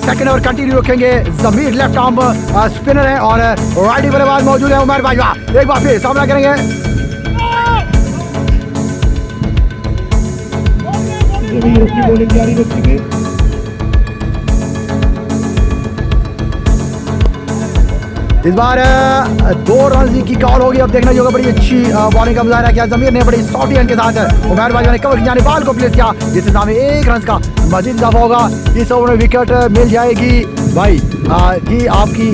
सेकंड ओवर कंटिन्यू रखेंगे जमीर लेफ्ट आर्म स्पिनर है और राइट बल्लेबाज मौजूद है उमर बाजवा एक बार फिर सामना करेंगे जमीर की बॉलिंग जारी रखेंगे इस बार 2 रन की कॉल होगी अब देखना होगा बड़ी अच्छी बॉलिंग का मुजाहरा किया जमीर ने बड़ी सॉफ्ट हैंड के साथ उमर बाजवा ने कवर की जाने बॉल को प्लेस किया जिससे सामने 1 रन का मजीद इजाफा होगा। इस ओवर में विकेट मिल जाएगी भाई जी आपकी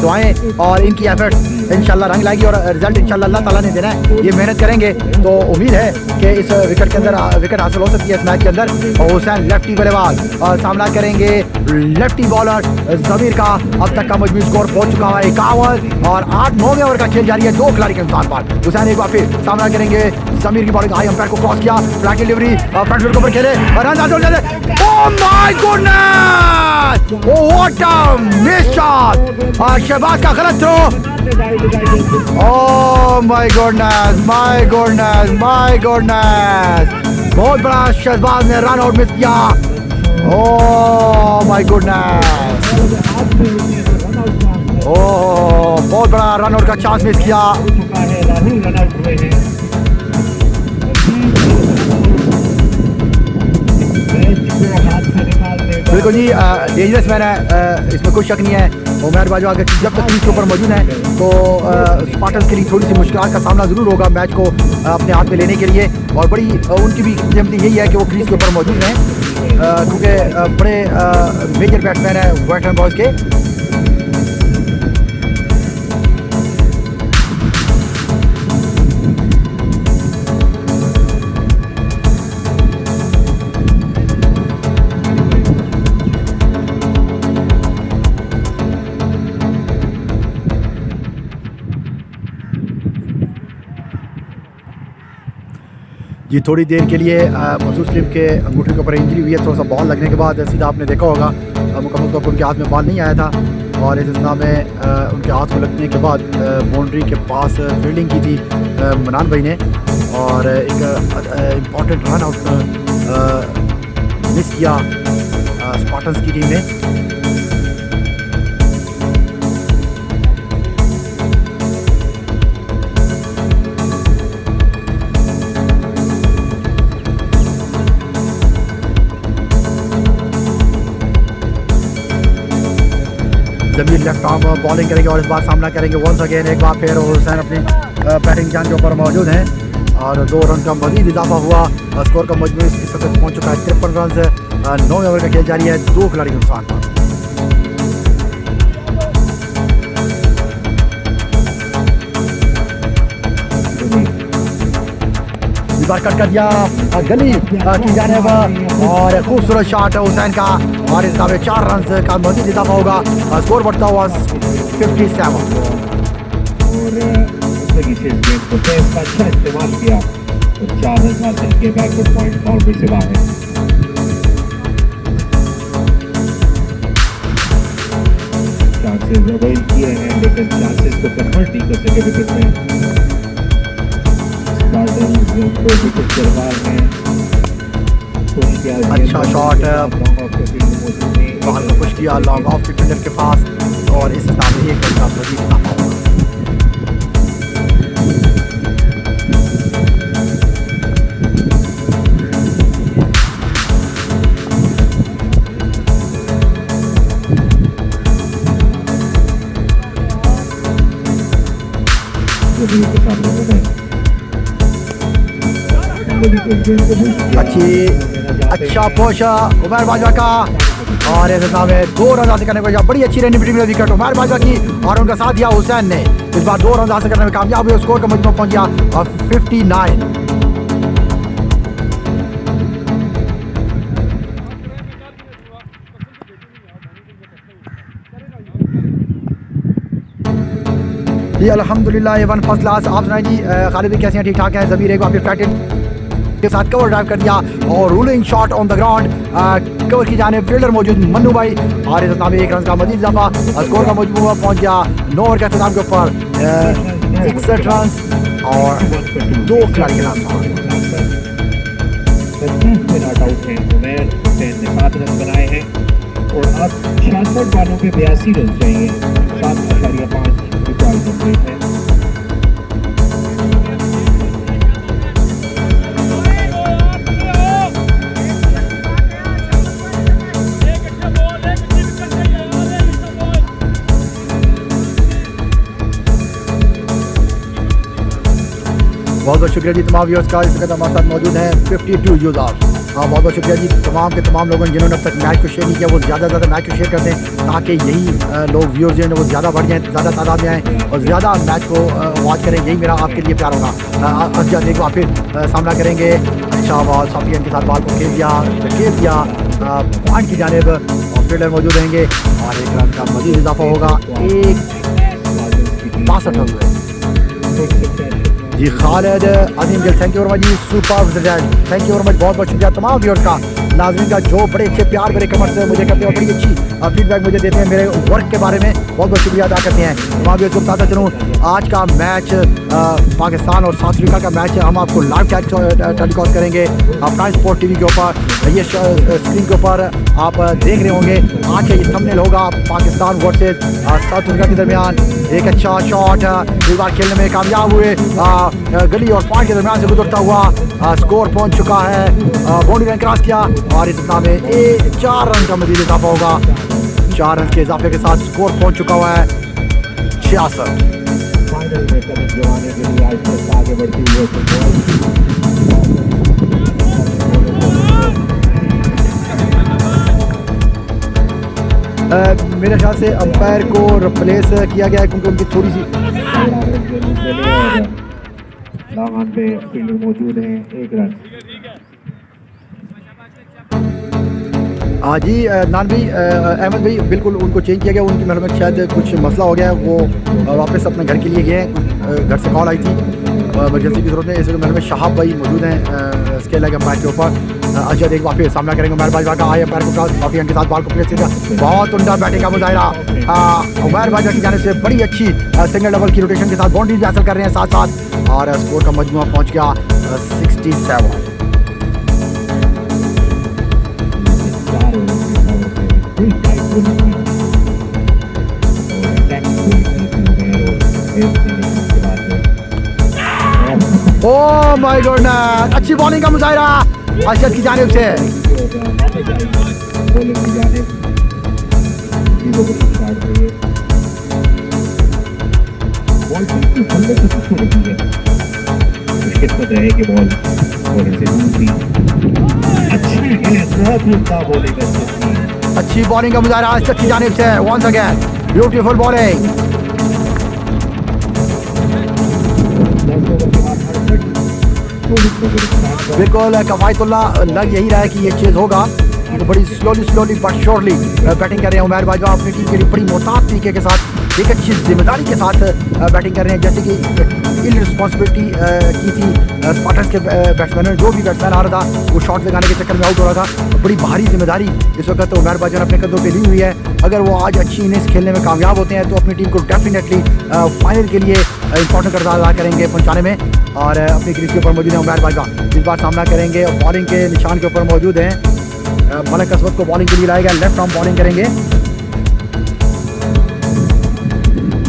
दुआएं और इनकी एफर्ट इंशाल्लाह रंग लाएगी और रिजल्ट इंशाल्लाह अल्लाह ताला ने देना है ये मेहनत करेंगे तो उम्मीद है कि इस विकेट के अंदर विकेट हासिल हो सकती है इस मैच के अंदर। और हुसैन लेफ्टी बल्लेबाज सामना करेंगे लेफ्टी बॉलर जमीर का अब तक का मजबूत स्कोर पहुंच चुका है 51 और 8-9 ओवर का खेल जारी है 2 खिलाड़ी के नुकसान पर। हुसैन एक बार फिर सामना करेंगे जमीर की बॉलिंग हाई अंपायर को क्रॉस किया फ्लैट डिलीवरी फ्रंट फील्ड के ऊपर खेले और रन आउट हो जाते oh my goodness what a miss shot Shahbaz का गलत थ्रो ओह माय गॉडनेस बहुत बड़ा शहबाज ने रन आउट मिस किया ओह माय गॉडनेस ओह बहुत बड़ा रन आउट का चांस मिस किया। बिल्कुल जी, डेंजरस मैन है, इसमें कोई शक नहीं है। उमर बाजवा अगर जब तक क्रीज के ऊपर मौजूद हैं तो स्पार्टन्स के लिए थोड़ी सी मुश्किल का सामना ज़रूर होगा मैच को अपने हाथ में लेने के लिए, और बड़ी उनकी भी जमती यही है कि वो क्रीज के ऊपर मौजूद हैं, क्योंकि बड़े मेजर बैट्समैन हैं वेटरन बॉयज़ के। जी थोड़ी देर के लिए मसूद सलीम के अंगूठे के ऊपर इंजरी हुई है, थोड़ा सा बॉल लगने के बाद सीधा आपने देखा होगा मुकम्मल तौर पर उनके हाथ में बॉल नहीं आया था, और इस इस्ना में उनके हाथ में लगने के बाद बाउंड्री के पास फील्डिंग की थी मनान भाई ने, और एक इम्पॉर्टेंट रन आउट मिस किया स्पार्टन्स की टीम ने। जमीर लेफ्ट आर्म बॉलिंग करेंगे और इस बार सामना करेंगे वंस अगेन, एक बार फिर हुसैन अपनी बैटिंग जान के ऊपर मौजूद हैं, और 2 रन का मजीद इजाफा हुआ। स्कोर का मजमू इस वक्त पहुंच चुका है 53 रन से। 9 ओवर का खेल जारी है, 2 खिलाड़ी के नुकसान पर। बार कट कर दिया गली की जानिब, और खूबसूरत शॉट हुसैन का, और इस दावे 4 रन का मजीद इजाफा होगा, स्कोर बढ़ता हुआ 57। और सही से इस गेम को पेस का अच्छा इस्तेमाल किया और 4 रन हासिल किए बैकवर्ड पॉइंट बाउंड्री से बाहर। चांसेस अवेल किए हैं लेकिन चांसेस को कन्वर्ट नहीं कर सके विकेट में। विकेट सरकार में अच्छा शॉट, बॉल को पुश किया लॉन्ग ऑफ फील्डर के पास, और इस हिसाब से 1 रन का मजीद इजाफा होगा। अच्छा पुश उमर बाजवा का, और इस हिसाब में 2 रन हासिल करने को बड़ी अच्छी रनिंग मिली विकेट उमर बाजवा की, और उनका साथ दिया हुसैन ने। इस बार 2 रन हासिल करने में कामयाब हुए, स्कोर का मजमू पहुंच गया 59। जी अल्हम्दुलिल्लाह, ये 1 फर्स्ट क्लास। आप सुनाए जी, खालिद कैसे हैं? ठीक ठाक है। ज़मीर एक बार फिर पैटर्न के साथ कवर ड्राइव कर दिया, और ruling shot on the ground, cover की जाने फील्डर मौजूद मन्नू भाई, और इस नाम 1 रन का मजीद इजाफा, स्कोर का मजमू पहुंच गया 9 ओवर के अख्ताम के ऊपर 61 रन और 2 खिलाड़ी के नाम। 25 में नॉट आउट हैं उमैर हुसैन ने 7 रन बनाए हैं, और अब 66 बॉलों पे 82 रन चाहिए। 7.5 रिकॉर्ड कंप्लीट है। बहुत बहुत शुक्रिया जी तमाम व्यूअर्स का, इस वक्त हमारे साथ मौजूद हैं 52 यूज़र्स। बहुत बहुत शुक्रिया जी तमाम के तमाम लोगों ने जिन्होंने अब तक मैच को शेयर नहीं किया, वो ज़्यादा से ज़्यादा मैच को शेयर कर दें, ताकि यही लोग व्यूअर्स जो हैं वो ज़्यादा बढ़ जाएँ, ज़्यादा तादाद में आएँ और ज़्यादा मैच को वॉच करें। यही मेरा आपके लिए प्यार होगा। अजहर एक बार फिर सामना करेंगे, अच्छा बॉल सफियन के साथ बॉल को खेल दिया पॉइंट की जानिब, और फील्डर मौजूद रहेंगे, और 1 रन का मजीद इजाफा होगा। 62 रन हुए जी। Khalid Azeem Gill, thank you very much जी, super result, thank you very much. बहुत बहुत शुक्रिया तमाम व्यूअर्स का, नाज़रीन का, जो बड़े अच्छे प्यार मेरे कमेंट्स से मुझे करते हैं, बड़ी अच्छी फीडबैक मुझे देते हैं मेरे वर्क के बारे में, बहुत बहुत शुक्रिया अदा करते हैं। तमाम व्यूअर्स को बताता चलूँ, आज का मैच पाकिस्तान और साउथ अफ्रीका का मैच है, हम आपको लाइव टेलीकास्ट करेंगे अपना स्पोर्ट टीवी के ऊपर। ये स्क्रीन के ऊपर आप देख रहे होंगे, आज का ये थंबनेल होगा पाकिस्तान वर्सेस साउथ अफ्रीका के दरमियान। एक अच्छा शॉट इस बार खेलने में कामयाब हुए, गली और पॉइंट के दरमियान से गुजरता हुआ, स्कोर पहुंच चुका है, बाउंड्री लाइन क्रॉस किया, और इस इतना में 4 रन का मजीद इजाफा होगा। 4 रन के इजाफे के साथ स्कोर पहुंच चुका हुआ है 66। फाइनल में कदम जमाने के लिए आज तक आगे बढ़ती हुई मेरे ख्याल से अंपायर को रिप्लेस किया गया है क्योंकि उनकी थोड़ी सी लांगन पे फील्डर मौजूद हैं। 1 रन। हाँ जी नानवी अहमद भाई बिल्कुल उनको चेंज किया गया। उनकी महल में शायद कुछ मसला हो गया है, वो वापस अपने घर के लिए गए हैं। घर से कॉल आई थी इमरजेंसी की जरूरत है। इस महल में शहाब भाई मौजूद हैं स्केल लगे अंपायर के ऊपर। अजय एक वापस सामना करेंगे उमर बाजवा का। आए अंपायर को काफी के साथ बॉल को प्लेस किया। बहुत उमदा बैटिंग का मुजाहिरा उमर बाजवा की जानिब से बड़ी अच्छी सिंगल डबल की रोटेशन के साथ बाउंड्री भी हासिल कर रहे हैं साथ साथ। और स्कोर का मजमुआ पहुंच गया 67। ओह माय गॉडनेस, अच्छी बॉलिंग का मुजाहिरा अशद की जानिब से। किस्मत है कि बॉल बॉलर से दूसरी अच्छी है, बहुत उम्दा बॉलिंग। अच्छी बॉलिंग का मुजाहिरा अशद की जानिब से। Once again beautiful bowling. बिल्कुल कवायतुल्लाह लग यही रहा है कि ये चेज होगा। तो बड़ी स्लोली बट श्योरली बैटिंग कर रहे हैं उमर बाजवा अपनी टीम के लिए बड़ी मोहतात तरीके के साथ, एक अच्छी जिम्मेदारी के साथ बैटिंग कर रहे हैं। जैसे कि इल रिस्पॉन्सिबिलिटी की थी स्पार्टन्स के बैट्समैन ने। जो भी बैट्समैन आ रहा था वो शॉट लगाने के चक्कर में आउट हो रहा था। बड़ी भारी जिम्मेदारी इस वक्त उमर बाजवा ने अपने कंधों पे ली हुई है। अगर वो आज अच्छी इनिंग्स खेलने में कामयाब होते हैं तो अपनी टीम को डेफिनेटली फाइनल के लिए इंपॉर्टेंट किरदार अदा करेंगे पहुंचाने में। और अपनी क्रीज के ऊपर मौजूद है उमर बाजवा। इस बार सामना करेंगे बॉलिंग के निशान के ऊपर मौजूद हैं। मलक असवद को बॉलिंग के लिए लाया गया, लेफ्ट आर्म बॉलिंग करेंगे।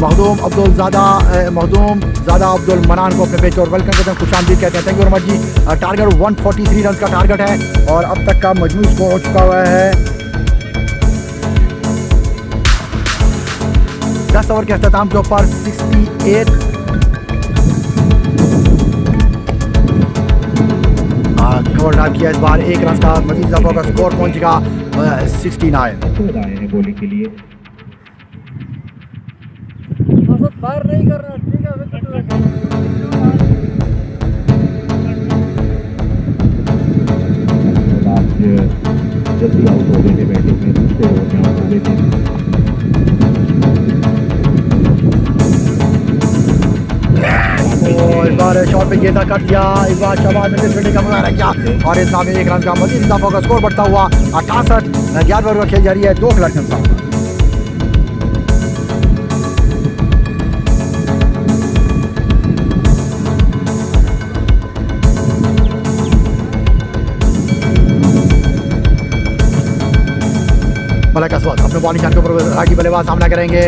मखदूम ज़्यादा अब्दुल मनान को अपने पेज और वेलकम करते हैं, खुशामदीद कहते हैं। थैंक यू वेरी मच जी। टारगेट 143 रन का टारगेट है और अब तक का मजमू स्कोर हो चुका हुआ है 10 ओवर के अख्ताम के ऊपर 68। कवर ड्राइव किया इस बार 1 रन का मजीद इजाफा का स्कोर पहुंचेगा 69। बॉलिंग के लिए बाहर नहीं करना, ठीक है। जल्दी आउट हो गए थे बैटिंग में, दूसरे ओवर में आउट हो गए थे। इस बार शॉट पे गेंदा कट दिया। इस बार शहबाज ने फील्डिंग का मुजाहरा किया और इस नाम में 1 रन का मजीद इजाफा का स्कोर बढ़ता हुआ 68। 11 ओवर खेल जा रही है 2 खिलाड़ी के साथ। मलक असवद अपने बॉलिंग निशान के ऊपर रागी बल्लेबाज सामना करेंगे।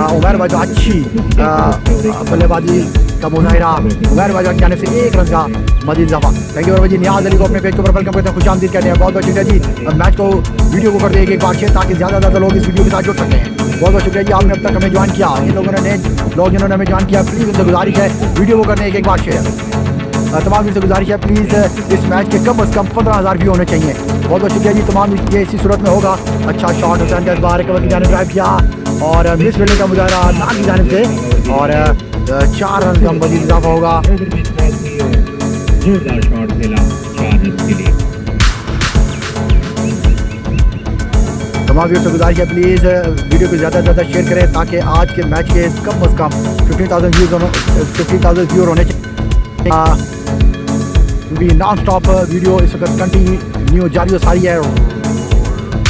उमर बाजवा अच्छी बल्लेबाजी का मुजाहिरा उमर बाजवा की जानिब से 1 रन का मजीद इजाफा। थैंक यू जी। नियाज अली को अपने पेज के ऊपर वेलकम करते हैं, खुशामदीद कहते हैं। बहुत बहुत शुक्रिया जी। मैच को वीडियो को कर देंगे एक बार शेयर ताकि ज़्यादा लोग इस वीडियो के साथ जुड़ सकते हैं। बहुत बहुत शुक्रिया जी। आपने अब तक हमें ज्वाइन किया, इन लोगों ने लोग जिन्होंने हमें ज्वाइन किया प्लीज़ उनसे गुजारिश है वीडियो को करने एक बार शेयर। तमाम से गुजारिश है प्लीज़ इस मैच के कम से कम 15,000 व्यू होने चाहिए। बहुत बहुत शुक्रिया जी। तमाम ये इसी सूरत में होगा। अच्छा शॉट हुसैन के बाहर कवर की जानिब ड्राइव किया और मिस फील्डिंग का मुजाहरा नाक की जानिब से और 4 रन का मजीद इजाफा होगा। जोरदार शॉट खेला 4 रन के लिए। तमाम व्यूअर्स से गुजारिश है प्लीज़ वीडियो को ज़्यादा से ज़्यादा शेयर करें ताकि आज के मैच के कम से कम 50,000 व्यूअर होने चाहिए। क्योंकि नॉन स्टॉप वीडियो इस वक्त कंटिन्यू जारी हो सारी है,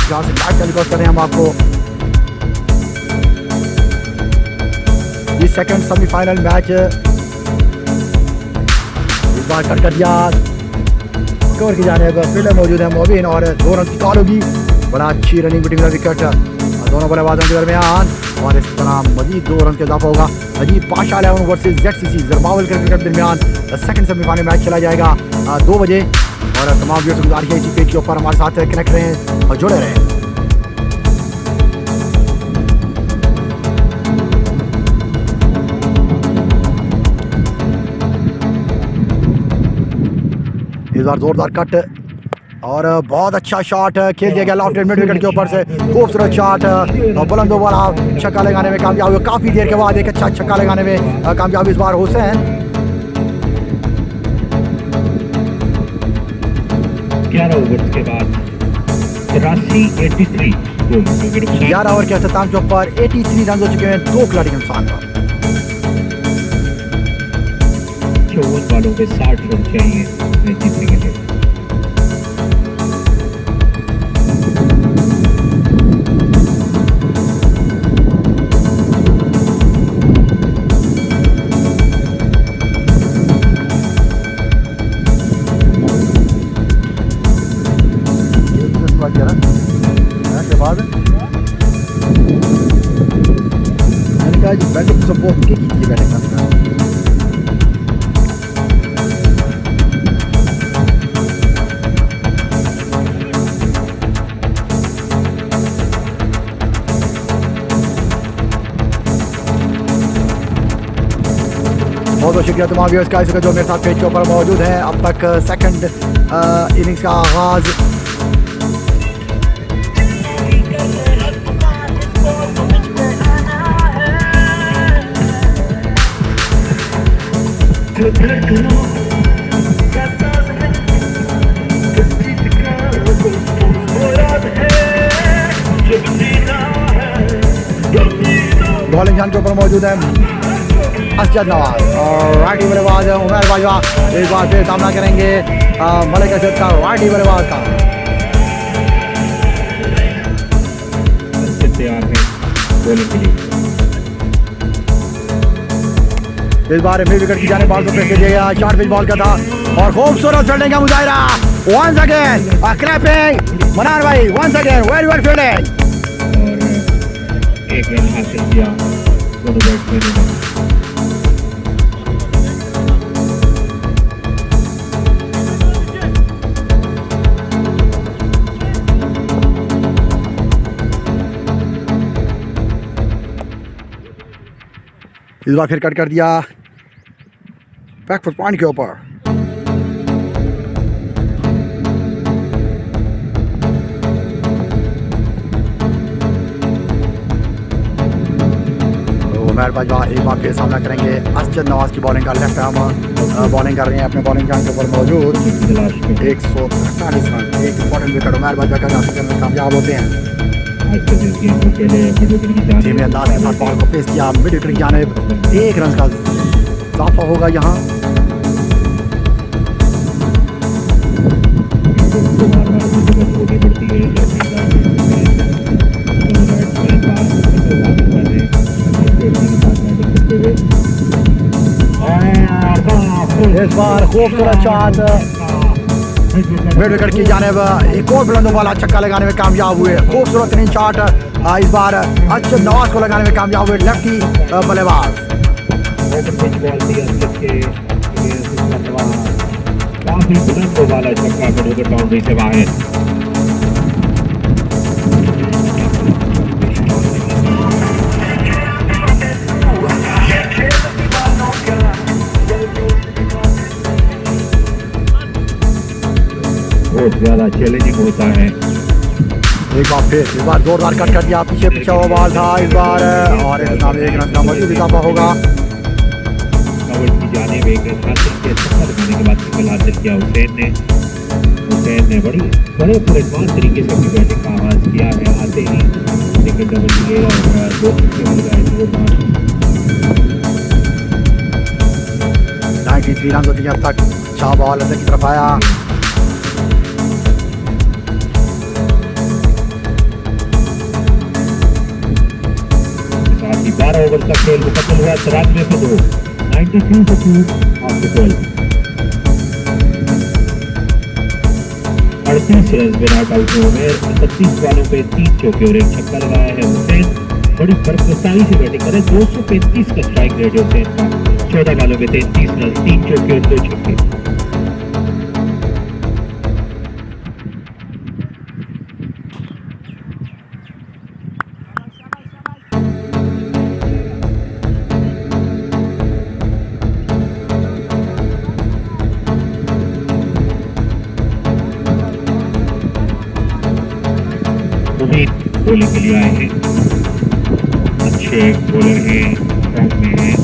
जहाँ से लाइव टेलीकास्ट कर रहे हैं हम आपको। ये सेकंड सेमीफाइनल मैच इस बार कट कर दिया। कवर की जाने पर फील्डर मौजूद है मोबिन और 2 रन की कॉल होगी। बड़ा अच्छी रनिंग बिटवीन द विकेट दोनों बल्लेबाजों के दरमियान और इस तरह मजीद 2 रन का इजाफा होगा। अजीब पाशा 11 वर्सेस ZCC जरमावल क्रिकेट के दरमियान सेकंड सेमीफाइनल मैच चला जाएगा 2 बजे और तमाम व्यूअर्स से गुजारिश है इसी पेज के ऊपर हमारे साथ कनेक्ट रहें और जुड़े रहें। इस बार जोरदार कट और बहुत अच्छा शॉट खेल दिया गया लॉफ्टेड मिड विकेट के ऊपर से, खूबसूरत शॉट, बुलंदों वाला छक्का लगाने में कामयाब हुए। काफ़ी देर के बाद एक अच्छा छक्का लगाने में कामयाब इस बार हुसैन। 11 ओवर के बाद 83 11 ओवर के अख्ताम के ऊपर 83 रन हो चुके हैं 2 खिलाड़ी के नुकसान पर। 54 बॉलों पे 60 रन चाहिए मैच जीतने के लिए। बैटिंग सपोर्ट की कीजिए बैटिंग करना। बहुत बहुत शुक्रिया तमाम व्यूअर्स का इसका जो मेरे साथ पेज के ऊपर मौजूद है। अब तक सेकंड इनिंग्स का आगाज बॉलिंग जान के ऊपर मौजूद है असजद नवाज और राइटी बल्लेबाज उमर बाजवा एक बार फिर सामना करेंगे मलिक असद का राइटी बल्लेबाज का। तैयार है बॉलिंग के लिए। इस बार मिड विकेट की जाने बॉल को प्रेस किया गया, शॉर्ट पिच बॉल का था और खूबसूरत फील्डिंग का मुजाहिरा। वंस अगेन क्लैपिंग मनार भाई, once again very well fielding. और एक रन हासिल किया दोनों बैट्समैनों ने। इस बार फिर कट कर दिया बैकफुट पॉइंट के ऊपर। उमर बाजवा एक बार फिर सामना करेंगे असजद नवाज की बॉलिंग का। लेफ्ट आर्म बॉलिंग कर रहे हैं अपने बॉलिंग जान के ऊपर मौजूद। 148 रन, एक इंपॉर्टेंट विकेट उमर बाजवा का हासिल करने में कामयाब होते हैं। धीमे अंदाज के साथ बॉल को पेश किया मिड विकेट की जानिब, 1 रन का इजाफा होगा यहाँ। इस बार खूबसूरत शॉट मिड विकेट की जानिब, एक और बुलंदों वाला छक्का लगाने में कामयाब हुए। खूबसूरत तरीन शॉट इस बार असजद नवाज को लगाने में कामयाब हुए लेफ्टी बल्लेबाज। काफी बुलंदों वाला छक्का मिड विकेट बाउंड्री से बाहर। बहुत ज्यादा चैलेंजिंग होता है। एक बार फिर इस बार जोरदार कट कर दिया, पीछे पीछे वो बॉल था इस बार और इस नाम 1 रन का मजीद इजाफा होगा। कवर की जानिब 1 रन हासिल किया, छक्का लगाने के बाद सिंगल हासिल किया हुसैन ने बड़े एडवांस तरीके से अपनी बैटिंग का आगाज किया है। आते ही विकेट डबल लिए और 2 छक्के मिल गए। 93 रन होती है अब तक। अच्छा बॉल अंदर की तरफ आया, साथ ही 12 ओवर का खेल मुकम्मल हुआ 93 पे 2, 93 for 2 after 12। 38 रन में नॉट आउट हुए। 31 बॉलों पे 3 चौके और 1 छक्का लगाया है हुसैन। बड़ी बर्फसाली से बैटिंग करे। 235 का स्ट्राइक रेट है हुसैन का। 14 बॉलों पे 33 रन, 3 चौके और 2 छक्के। मुबीन बॉलिंग के लिए आए हैं, अच्छे बॉलर हैं, फॉर्म में हैं,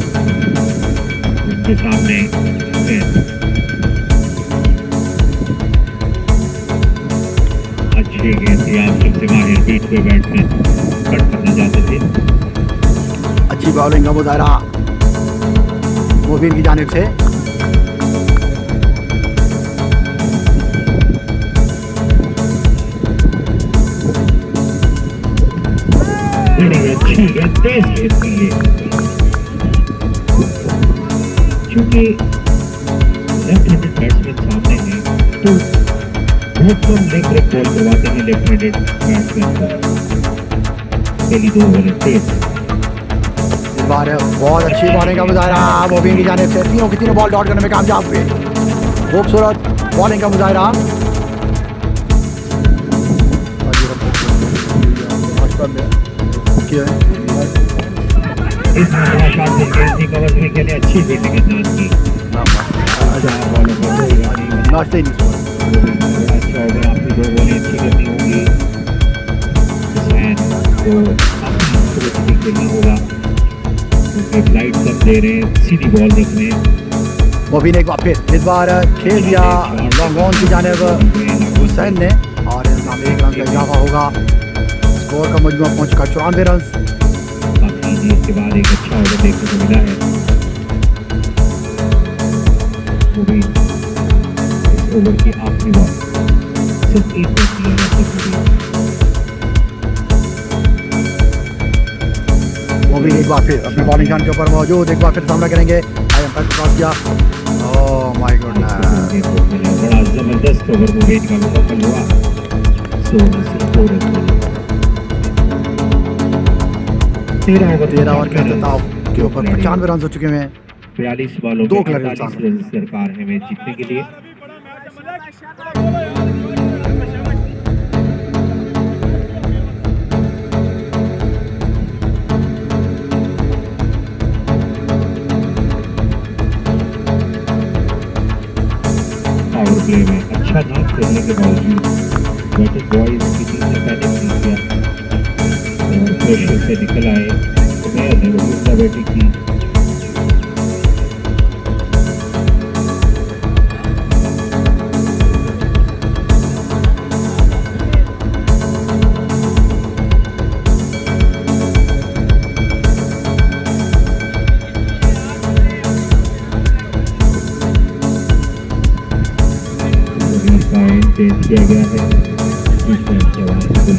उनके सामने अच्छी गेंद थी, आप सबसे माहिर बीट पे बैट्समैन कट करना चाहते थे। अच्छी बॉलिंग का मुजाहरा मुबीन की जानिब से। बड़ी अच्छी गेंद, तेज गेंद थी ये, क्योंकि लेफ्ट हैंडेड बैट्समैन सामने हैं तो बहुत कम लेग ब्रेक बॉल करवाते हैं लेफ्ट हैंडेड बैट्समैन को। पहली 2 बॉलें तेज, इस बार बहुत अच्छी बॉलिंग का मुजाहरा मुबीन की जानिब से। तीनों की तीनों बॉल डॉट करने में कामयाब हुए। खूबसूरत बॉलिंग का मुजाहरा। इसमें बड़ा शानदार गेंद थी, कवर भी खेले, अच्छी फील्डिंग गेंद की। चार बॉलों पर 2 यानी नाश्ते ही नहीं बड़ा अच्छा होगा, आपकी 2 बॉलें अच्छी करनी होंगी, हुसैन को अपनी सोच के खेलना होगा क्योंकि फ्लाइट सब दे रहे हैं, सीधी बॉल रखने। मुबीन एक बार फिर इस बार खेल दिया लॉन्ग ऑन की जानिब हुसैन ने और इस नाम 1 रन का इजाफा होगा। स्कोर का मजमूआ पहुंच चुका 94 रन। काफी देर के बाद एक अच्छा ओवर देखने को मिला है। मुबीन इस ओवर की आखिरी बॉल सिर्फ 1 रन दिया है मुबीन एक बार फिर अपनी बॉलिंग शान के ऊपर मौजूद, एक बार फिर सामना करेंगे। आई एम क्रॉस किया। ओह माय गॉडनेस, बड़ा जबरदस्त ओवर मुबीन का मुकम्मल हुआ। 4 रन 13 ओवर के अख्ताम के ऊपर 95 रन हो चुके हैं। 42 बॉलों 2 में क्लियर 48 रन दरकार है मैच जीतने के लिए। पावर प्ले में अच्छा ना खेलने के बावजूद बैटिंग बॉयज की टीम ने पैनिक नहीं किया और प्रेशर से निकल आए। तो मैं उम्दा बैटिंग की। चेंज किया गया है इस टाइम के बाद बॉलिंग के लिए।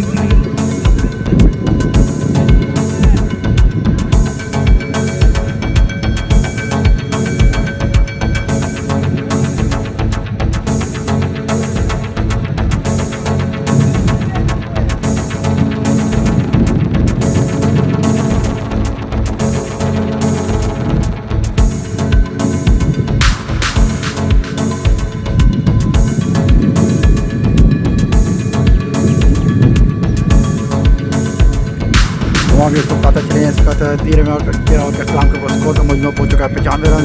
भी उसको पता चले इसका 13 ओवर का इस्लाम के स्कोर का मजमूआ पहुंच चुका है 95 रन।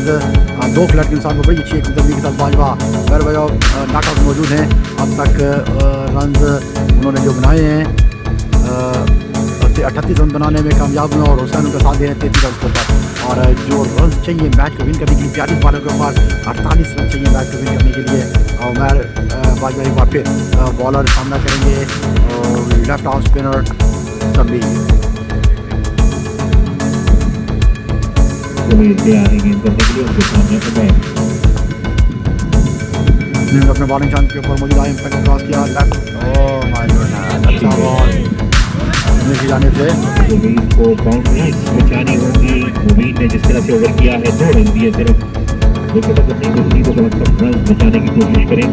2 खिलाड़ी इंसान को बड़ी अच्छी एक दमी के साथ बाजवा गैर बजाओ नाकआउट मौजूद हैं। अब तक रन उन्होंने जो बनाए हैं 38 रन बनाने में कामयाब हुए और हुसैन उनका साथ दे रहे हैं 33 रन के ऊपर। और जो रन चाहिए मैच को विन करने के लिए 42 बॉलों के ऊपर 48 रन चाहिए मैच को विन करने के लिए। और मैं बाजवा एक बार फिर बॉलर सामना करेंगे लेफ्ट आर्म स्पिनर सभी अपने बॉलिंग चांस के ऊपर मौजूद आए क्रॉस किया लेफ्ट। ओह माय गॉड, अच्छा बॉल की जाने से मुबीन को बाउंड्रीज बचानी होंगी। मुबीन ने जिस तरह से ओवर किया है 2 रन दिए सिर्फ, विकेट अगर नहीं मिलती तो कम रन बचाने की कोशिश करें।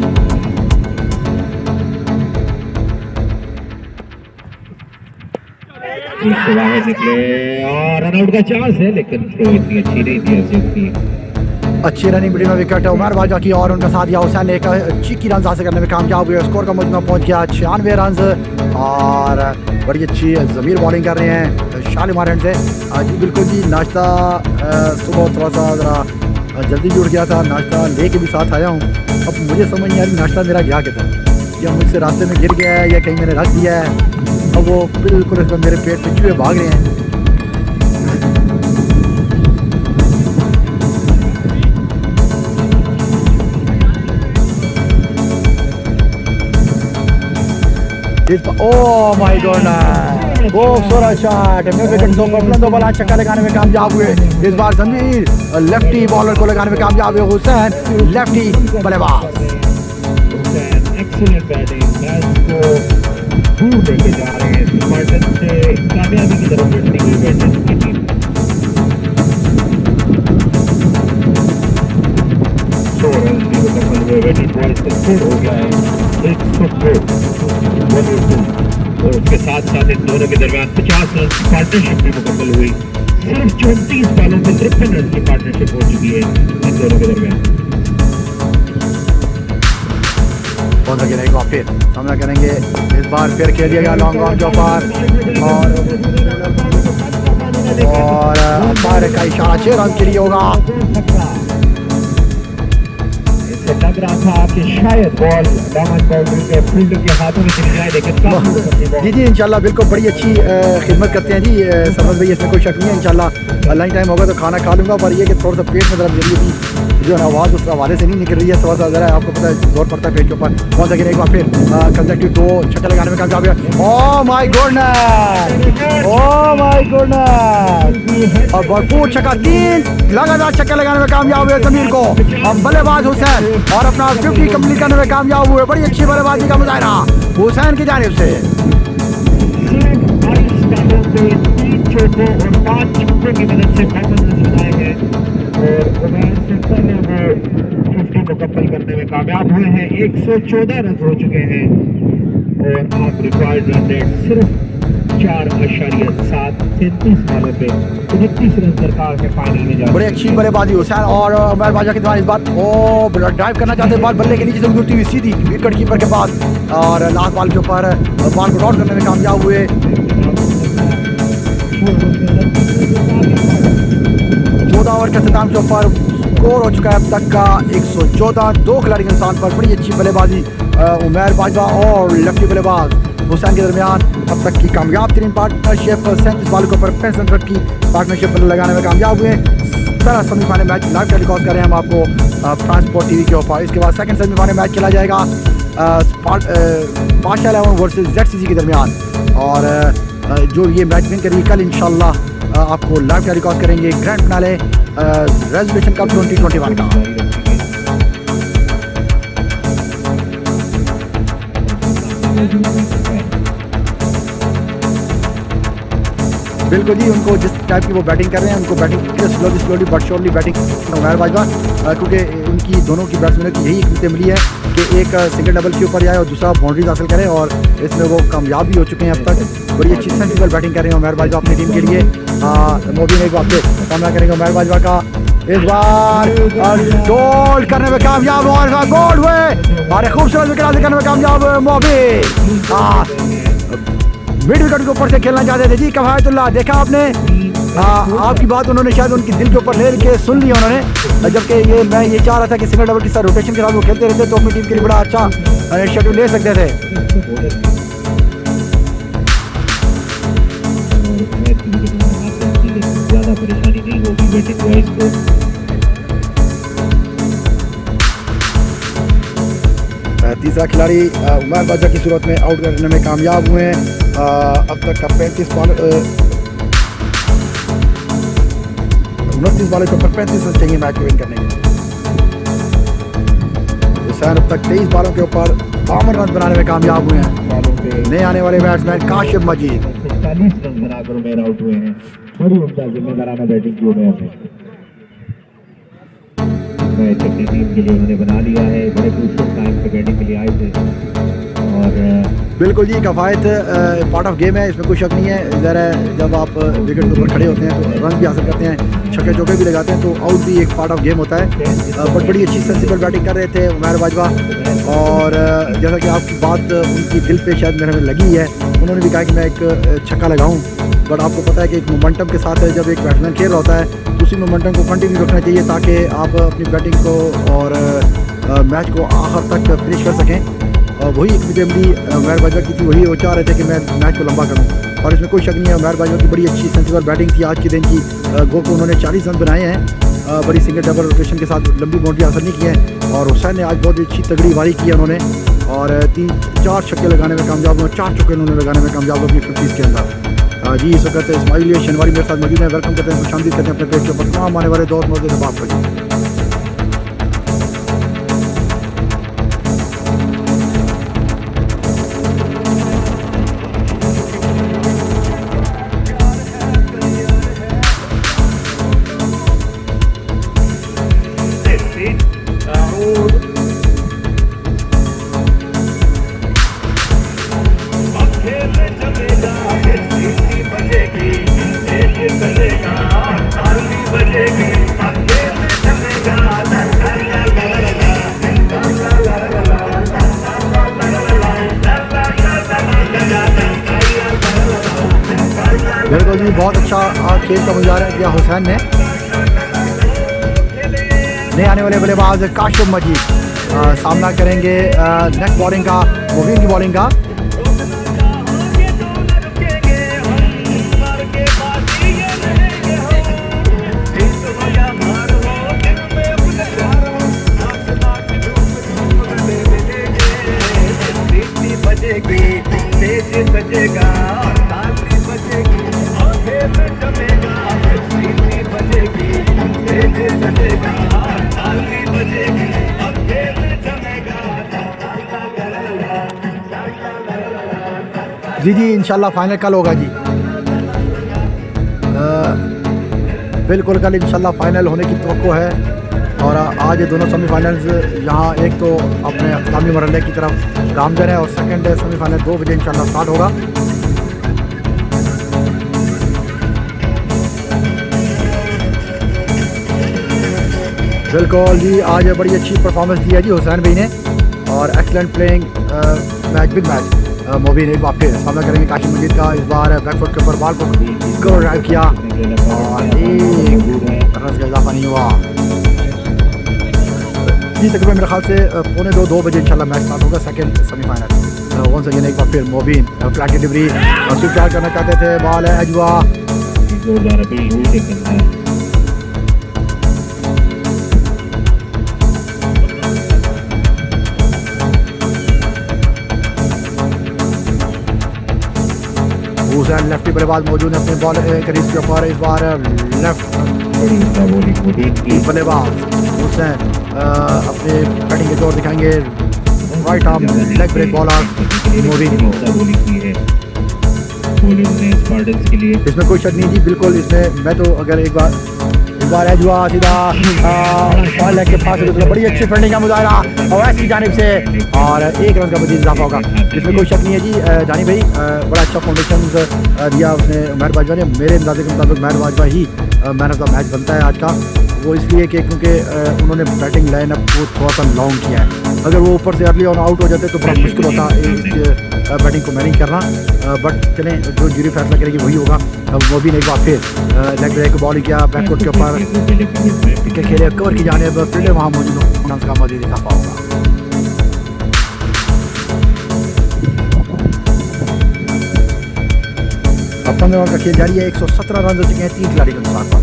से बाहर निकले और रनआउट का चांस है लेकिन थ्रो इतनी अच्छी नहीं थी ऐसी थी। अच्छी रनिंग बिटवीन विकेट उमर बाजा की और उनका साथ दिया हुसैन ने एक चीकी रन हासिल करने में कामयाब हुए। स्कोर का मजमूआ पहुंच गया 96 रन और बड़ी अच्छी ज़मीर बॉलिंग कर रहे हैं शालिमार एंड से। जी बिल्कुल जी, नाश्ता सुबह थोड़ा सा ज़रा जल्दी भी उठ गया था, नाश्ता लेके भी साथ आया हूँ। अब मुझे समझ नहीं आ रही नाश्ता मेरा गया कितना, या मुझसे रास्ते में गिर गया है या कहीं मैंने रख दिया है। अब वो बिल्कुल इसमें मेरे पेट में चूहे भाग रहे हैं। ओह माय गॉडनेस, खूबसूरत शॉट। दो बॉल छक्का लगाने में कामयाब हुए। इस बार जमीर लेफ्टी बॉलर को लगाने में कामयाब हुए। हुसैन लेफ्टी बल्लेबाज। एक्सीलेंट बैटिंग, मैच को दूर लेके जा रहे हैं स्पार्टन से कामयाबी की तरफ बढ़ती हुई बैटिंग की टीम। 100 रन की मुकम्मल हुए। वेटिंग बॉल का स्कोर हो गया है 102 और उसके साथ साथ इन दोनों के दरमियान 50 रन की पार्टनरशिप भी मुकम्मल हुई। सिर्फ 34 बॉलों में 53 रन की पार्टनरशिप हो चुकी है इन दोनों के दरमियान। एक बार फिर सामना करेंगे। इस बार फिर खेल दिया गया लॉन्ग ऑन के ऊपर और अंपायर का इशारा 6 रन के लिए होगा। इससे लग रहा था कि शायद बॉल डायमंड बाउंड्री के फील्डर के हाथों में चली जाए, लेकिन जी इंशाल्लाह बिल्कुल बड़ी अच्छी खिदमत करते हैं जी सरफराज भाई, इसमें कोई शक नहीं है। इंशाल्लाह लंच टाइम होगा तो खाना खा लूँगा, पर ये कि थोड़ा सा पेट में ज़रा जल्दी जो है आवाज़ उस हवाले से नहीं निकल रही है। थोड़ा सा ज़रा आपको पता है जोर पड़ता है पेट के ऊपर। कौन सा एक बार फिर कंसेक्टिव 2 छक्का लगाने में कामयाब है। ओह my goodness, oh my goodness, और भरपूर छक्का, 3 लगातार छक्का लगाने में कामयाब हुए जमीर को। अब बल्लेबाज हुसैन और अपना 50 कंप्लीट करने में कामयाब हुए। बड़ी अच्छी बल्लेबाजी का मुजाहरा हुसैन की जानिब से। 3 चौकों और 5 छक्कों की मदद से 55 रन बनाए गए और ओवर से पहले वो 50 मुकम्मल करने में कामयाब हुए हैं। 114 रन हो चुके हैं और आप रिक्वायर्ड रन रेट सिर्फ 4.7 33 बॉलों पे 29 रन दरकार के फाइनल में जा। बड़ी अच्छी बल्लेबाजी हुसैन और उमर बाजा के दौरान इस बार ओ ड्राइव करना चाहते हैं, बॉल बल्ले के नीचे से गुजरती हुई सीधी विकेट कीपर के पास और लास्ट बॉल के ऊपर बॉल को डॉट करने में कामयाब हुए। 14 ओवर के अख्ताम के ऊपर स्कोर हो चुका है अब तक का 114। 2 खिलाड़ी के स्थान पर बड़ी अच्छी बल्लेबाजी उमर बाजवा और लेफ्टी बल्लेबाज हुसैन के दरमियान अब तक की कामयाब तरीन पार्टनरशिप। 37 बॉलों के ऊपर 65 रन की पार्टनरशिप लगाने में कामयाब हुए। पहला सेमीफाइनल मैच लाइव टेलीकास्ट कर रहे हैं हम आपको ट्रांसपोर्ट टीवी के ऊपर। इसके बाद सेकंड सेमीफाइनल मैच खेला जाएगा पाशा 11 वर्सेस ZCC के दरमियान और जो ये मैच विन करेगी कल इंशाल्लाह आपको लाइव टेलीकास्ट करेंगे ग्रैंड फिनाले रेजोल्यूशन कप 2021 का। बिल्कुल जी, उनको जिस टाइप की वो बैटिंग कर रहे हैं उनको batting slowly but surely batting Umar Bajwa, क्योंकि उनकी दोनों की बैट्समैनों की यही इकमत मिली है कि एक सिंगल डबल के ऊपर जाए और दूसरा बाउंड्रीज हासिल करें और इसमें वो कामयाब भी हो चुके हैं अब तक। बड़ी अच्छी सेंसिबल बैटिंग कर रहे हैं उमर बाजवा अपनी टीम के लिए। मोदी ने एक बार फिर सामना करेंगे उमर बाजवा का। इस बार गोल करने में कामयाब और गोल हुए और खूबसूरत विकेट हासिल करने में कामयाब हुए मोदी। मिड विकेट के ऊपर से खेलना चाहते थे जी कफायतुल्लाह, देखा आपने आपकी बात उन्होंने शायद उनकी दिल के ऊपर ले के सुन ली उन्होंने, जबकि ये मैं ये चाह रहा था कि सिंगल डबल के साथ रोटेशन के साथ वो खेलते रहते तो अपनी टीम के लिए बड़ा अच्छा शेड्यूल ले सकते थे। ज़्यादा परेशानी नहीं होगी बैटिंग वाइज को। तीसरा खिलाड़ी उमर बाजा की सूरत में आउट करने में कामयाब हुए हैं। अब तक का 29 बॉलों के ऊपर 35 रन चाहिए मैच को विन करने के। हुसैन अब तक 23 बॉलों के ऊपर 52 रन बनाने में कामयाब हुए हैं। नए आने वाले बैट्समैन काशिफ मजीद 40 रन बनाकर उमेर आउट हुए हैं। बड़ी उम्दा जिम्मेदाराना बैटिंग की उमेर है। मैच अपनी टीम के लिए उन्होंने बना लिया है। बड़े क्रूशियल टाइम पे बैटिंग के लिए आए थे और बिल्कुल जी कफायत पार्ट ऑफ गेम है, इसमें कोई शक नहीं है। ज़रा जब आप विकेट के ऊपर खड़े होते हैं तो रन भी हासिल करते हैं, छक्के चौके भी लगाते हैं, तो आउट भी एक पार्ट ऑफ गेम होता है। बट बड़ी अच्छी सेंसिबल बैटिंग कर रहे थे उमर बाजवा और जैसा कि आपकी बात उनकी दिल पे शायद मेरे में लगी है, उन्होंने भी कहा कि मैं एक छक्का लगाऊँ। बट आपको पता है कि एक मोमेंटम के साथ जब एक बैट्समैन खेल रहा होता है तो उसी मोमेंटम को कंटिन्यू रखना चाहिए ताकि आप अपनी बैटिंग को और मैच को आखिर तक फिनिश कर सकें। वही एक विकेट मिली उमैर बाजवा की थी, वही वो चाह रहे थे कि मैं मैच को लंबा करूँ, और इसमें कोई शक नहीं है उमैर बाजवा की बड़ी अच्छी सेंसिबल बैटिंग थी आज के दिन की। गो को उन्होंने 40 रन बनाए हैं, बड़ी सिंगल डबल रोटेशन के साथ, लंबी बाउंड्री हासिल नहीं की है, और हुसैन ने आज बहुत अच्छी तगड़ी वारी की है उन्होंने, और 3-4 छक्के लगाने में कामयाब हुए, 4 चौके उन्होंने लगाने में कामयाब हुए अपनी 50s के अंदर। जी इस वक्त इस्माइल शनवारी मेरे साथ मौजूद है, वेलकम करते हैं, खुशामदीद करते हैं अपने पेज के ऊपर तमाम आने वाले दोस्त मौजूद बाप को जी। बिल्कुल जी, बहुत अच्छा खेल का मुजाहरा किया हुसैन ने। नए आने वाले बल्लेबाज काशिम मजीद सामना करेंगे नेक्स्ट बॉलिंग का, मुबीन की बॉलिंग का। जी जी इंशाल्लाह फाइनल कल होगा जी, बिल्कुल कल इंशाल्लाह फाइनल होने की तवक्को है। और आज ये दोनों सेमीफाइनल्स यहाँ एक तो अपने अख्तामी मरहले की तरफ गामजन है, और सेकंड सेमीफाइनल 2 बजे इंशाल्लाह स्टार्ट होगा। बिल्कुल जी, आज बड़ी अच्छी परफॉर्मेंस दी है जी हुसैन भाई ने, और excellent playing match big match. Mubeen एक बार फिर सामना करेंगे काशिम मजीद का, इस बार बैकफुट के ऊपर बॉल को कवर ड्राइव किया और एक रन का इजाफा नहीं हुआ जी। तकरीबन मेरे ख्याल से 1:45-2 बजे इंशाल्लाह मैच स्टार्ट होगा, सेकंड सेमीफाइनल। वंस अगेन एक बार फिर मुबीन फ्लैट डिलीवरी स्विप चार्ज करना चाहते थे, बॉल है अजवा, हुसैन लेफ्टी बल्लेबाज मौजूद है अपने बॉल करीब के ऊपर, इस बार लेफ्ट बल्लेबाज हुसैन अपने बैटिंग के जोर दिखाएंगे, right arm leg break bowler Mubeen. इसमें कोई शक नहीं जी, बिल्कुल इसमें मैं तो अगर एक बार है जुआ सीधा बॉल लेग के पास है, बड़ी अच्छी फील्डिंग का मुजाहरा अवैस की जानिब से, और 1 रन का मजीद इजाफा होगा, इसमें कोई शक नहीं है जी। जानी भाई बड़ा अच्छा फाउंडेशन दिया उसने उमैर बाजवा ने, मेरे अंदाजे के मुताबिक उमैर बाजवा ही मैन ऑफ द मैच बनता है आज का, वो इसलिए कि क्योंकि उन्होंने बैटिंग लाइनअप को थोड़ा सा लॉन्ग किया है, अगर वो ऊपर से अर्ली ऑन आउट हो जाते तो बड़ा मुश्किल होता इस बैटिंग को मैनेज करना, बट चलें जो जूरी फैसला करेगी वही होगा। वो भी एक बार फिर लेग ब्रेक बॉल किया, बैकफुट के ऊपर विकेट खेले कवर की जाने, फील्डर वहाँ मौजूद हो का मजीद इजाफा होगा। अब 15 ओवर का खेल जारी है, 117 रन हो चुके हैं 3 खिलाड़ी के नुकसान पर।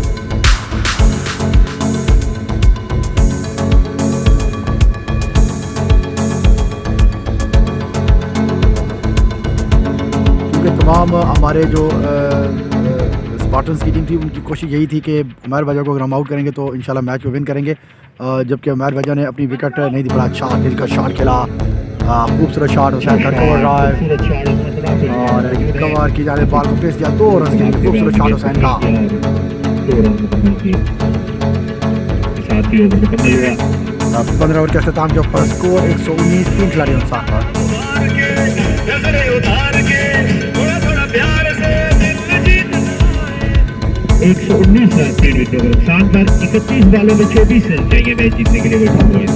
तमाम हमारे जो स्पार्टन्स की टीम थी उनकी कोशिश यही थी कि उमैर बाजवा को अगर हम आउट करेंगे तो इंशाल्लाह मैच को विन करेंगे, जबकि उमैर बाजवा ने अपनी विकेट नहीं दी, बड़ा अच्छा दिल का शॉट खेला, खूबसूरत शॉट हुसैन का कवर रहा है, और कवर की जाने बॉल को पेश किया, 2 रन के लिए खूबसूरत शॉट हुसैन का। 15 ओवर के अख्ताम के ऊपर स्कोर 119, 3 खिलाड़ी नुकसान पर। 119 रन 3 विकेट के नुकसान पर 31 बॉलों में 24 रन चाहिए मैच जीतने के लिए वेस्ट बॉयज।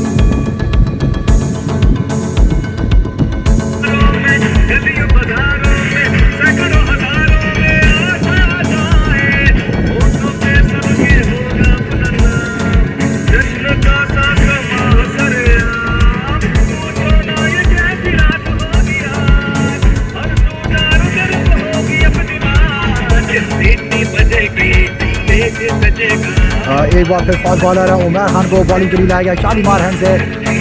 एक बार फिर फास्ट बॉलर उमर खान को बॉलिंग के लिए लाया गया शालीमार हैंड से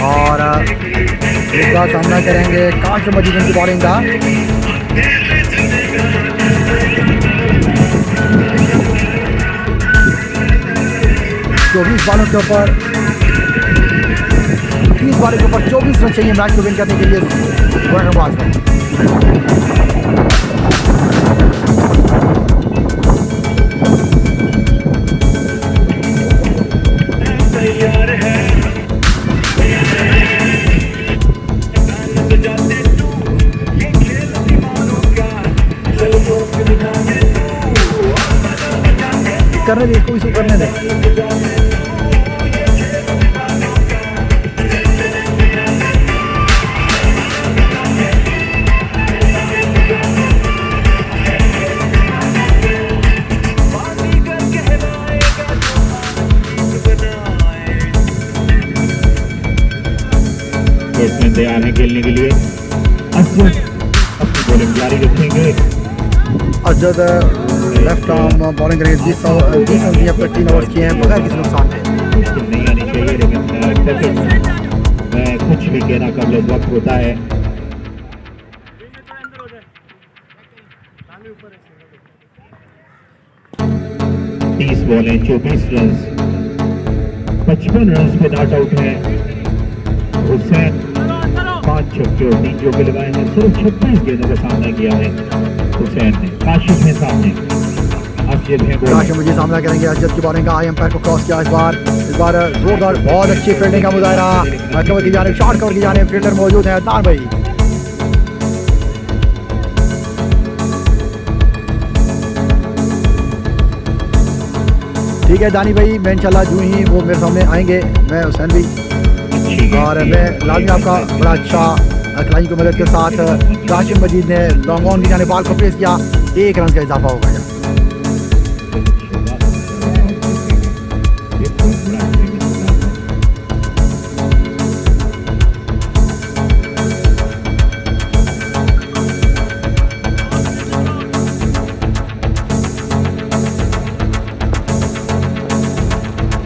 और इसका सामना करेंगे काशिम मजीद की बॉलिंग का। तो 20 बॉलों के ऊपर 30 बॉलों के ऊपर 24 रन चाहिए मैच को विन करने के लिए बल्लेबाज को। करने दे, कोई करने दे। बैट्समैन तैयार है खेलने के लिए। अजद अपनी बॉलिंग जारी रखेंगे। अजद लेफ्ट आर्म बॉलिंग करेंगे। 20 रन दिए पर 3 ओवर्स किए हैं बगैर किसी नुकसान के। मुश्किल नहीं आनी चाहिए लेकिन मैं कुछ भी कहना कबल वक्त होता है। 30 बॉलें 24 रन 55 रन पे नॉट आउट है। हुसैन 5 छक्के और 3 चौके लगाए हैं। सिर्फ 26 गेंदों का सामना किया है हुसैन ने। काशिफ है सामने, अजद है काशिफ मुझे सामना करेंगे। अजद की बॉलिंग का आई एम्पायर को क्रॉस किया इस बार जोरदार बहुत अच्छी फील्डिंग का मुजाहरा। कवर की जाने शॉर्ट कवर की जाने फील्डर मौजूद है अदनान भाई। ठीक है दानी भाई, मैं इंशाल्लाह जो ही वो मेरे सामने आएंगे मैं हुसैन भी और मैं लाजमी आपका बड़ा अच्छा खिलाड़ी की मदद के साथ काशिम मजीद ने लॉन्ग ऑन की जाने बॉल को पेश किया। 1 रन का इजाफा हो गया।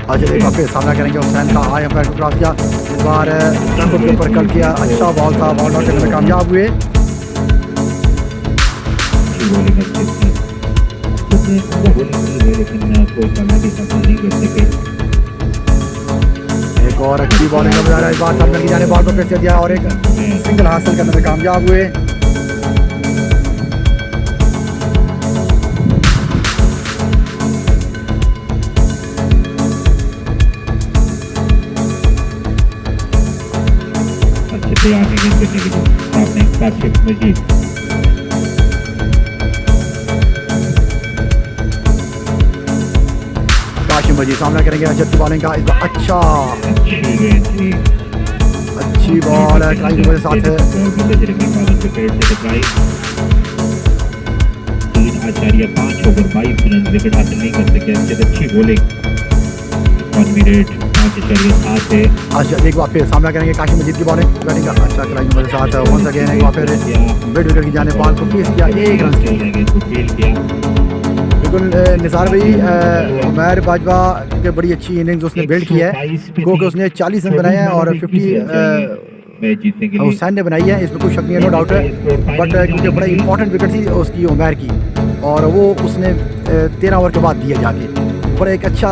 अजय एक बार फिर सामना करेंगे हुसैन का आई एम्पायर को क्रॉस किया इस बार टंगों के ऊपर कल किया। अच्छा बॉल था, बॉल आउट करने में कामयाब हुए। एक और अच्छी बॉलिंग का मुजाहरा इस बार सामने की जाने बॉल को पेश दिया और एक सिंगल हासिल करने में कामयाब हुए। तैयार है गेंद करने के लिए सामने काशिफ मजीद। काशिफ मजीद सामना करेंगे अजद की बॉलिंग का इस बार अच्छा अच्छी बॉल है ट्राई के साथ है। 3.5 ओवर 22 रन विकेट हासिल नहीं कर सके। अजद अच्छी बॉलिंग 1 मिनट 5.7 है। अच्छा एक बार फिर सामना करेंगे काशिफ मजीद की बॉलिंग बैटिंग का अच्छा खिलाड़ी मेरे साथ वंस अगेन एक बार फिर मिड विकेट की जाने बॉल को पेश किया। 1 रन किया। बिल्कुल निसार भाई उमर बाजवा की बड़ी अच्छी इनिंग्स उसने बिल्ड की है क्योंकि उसने 40 रन बनाए हैं और 50 हुसैन ने बनाई है, इसमें कोई शक नहीं है, नो डाउट है। बट क्योंकि बड़ा इंपॉर्टेंट विकेट थी उसकी उमर की और वो उसने 13 ओवर के बाद दिया जाके। बड़ा एक अच्छा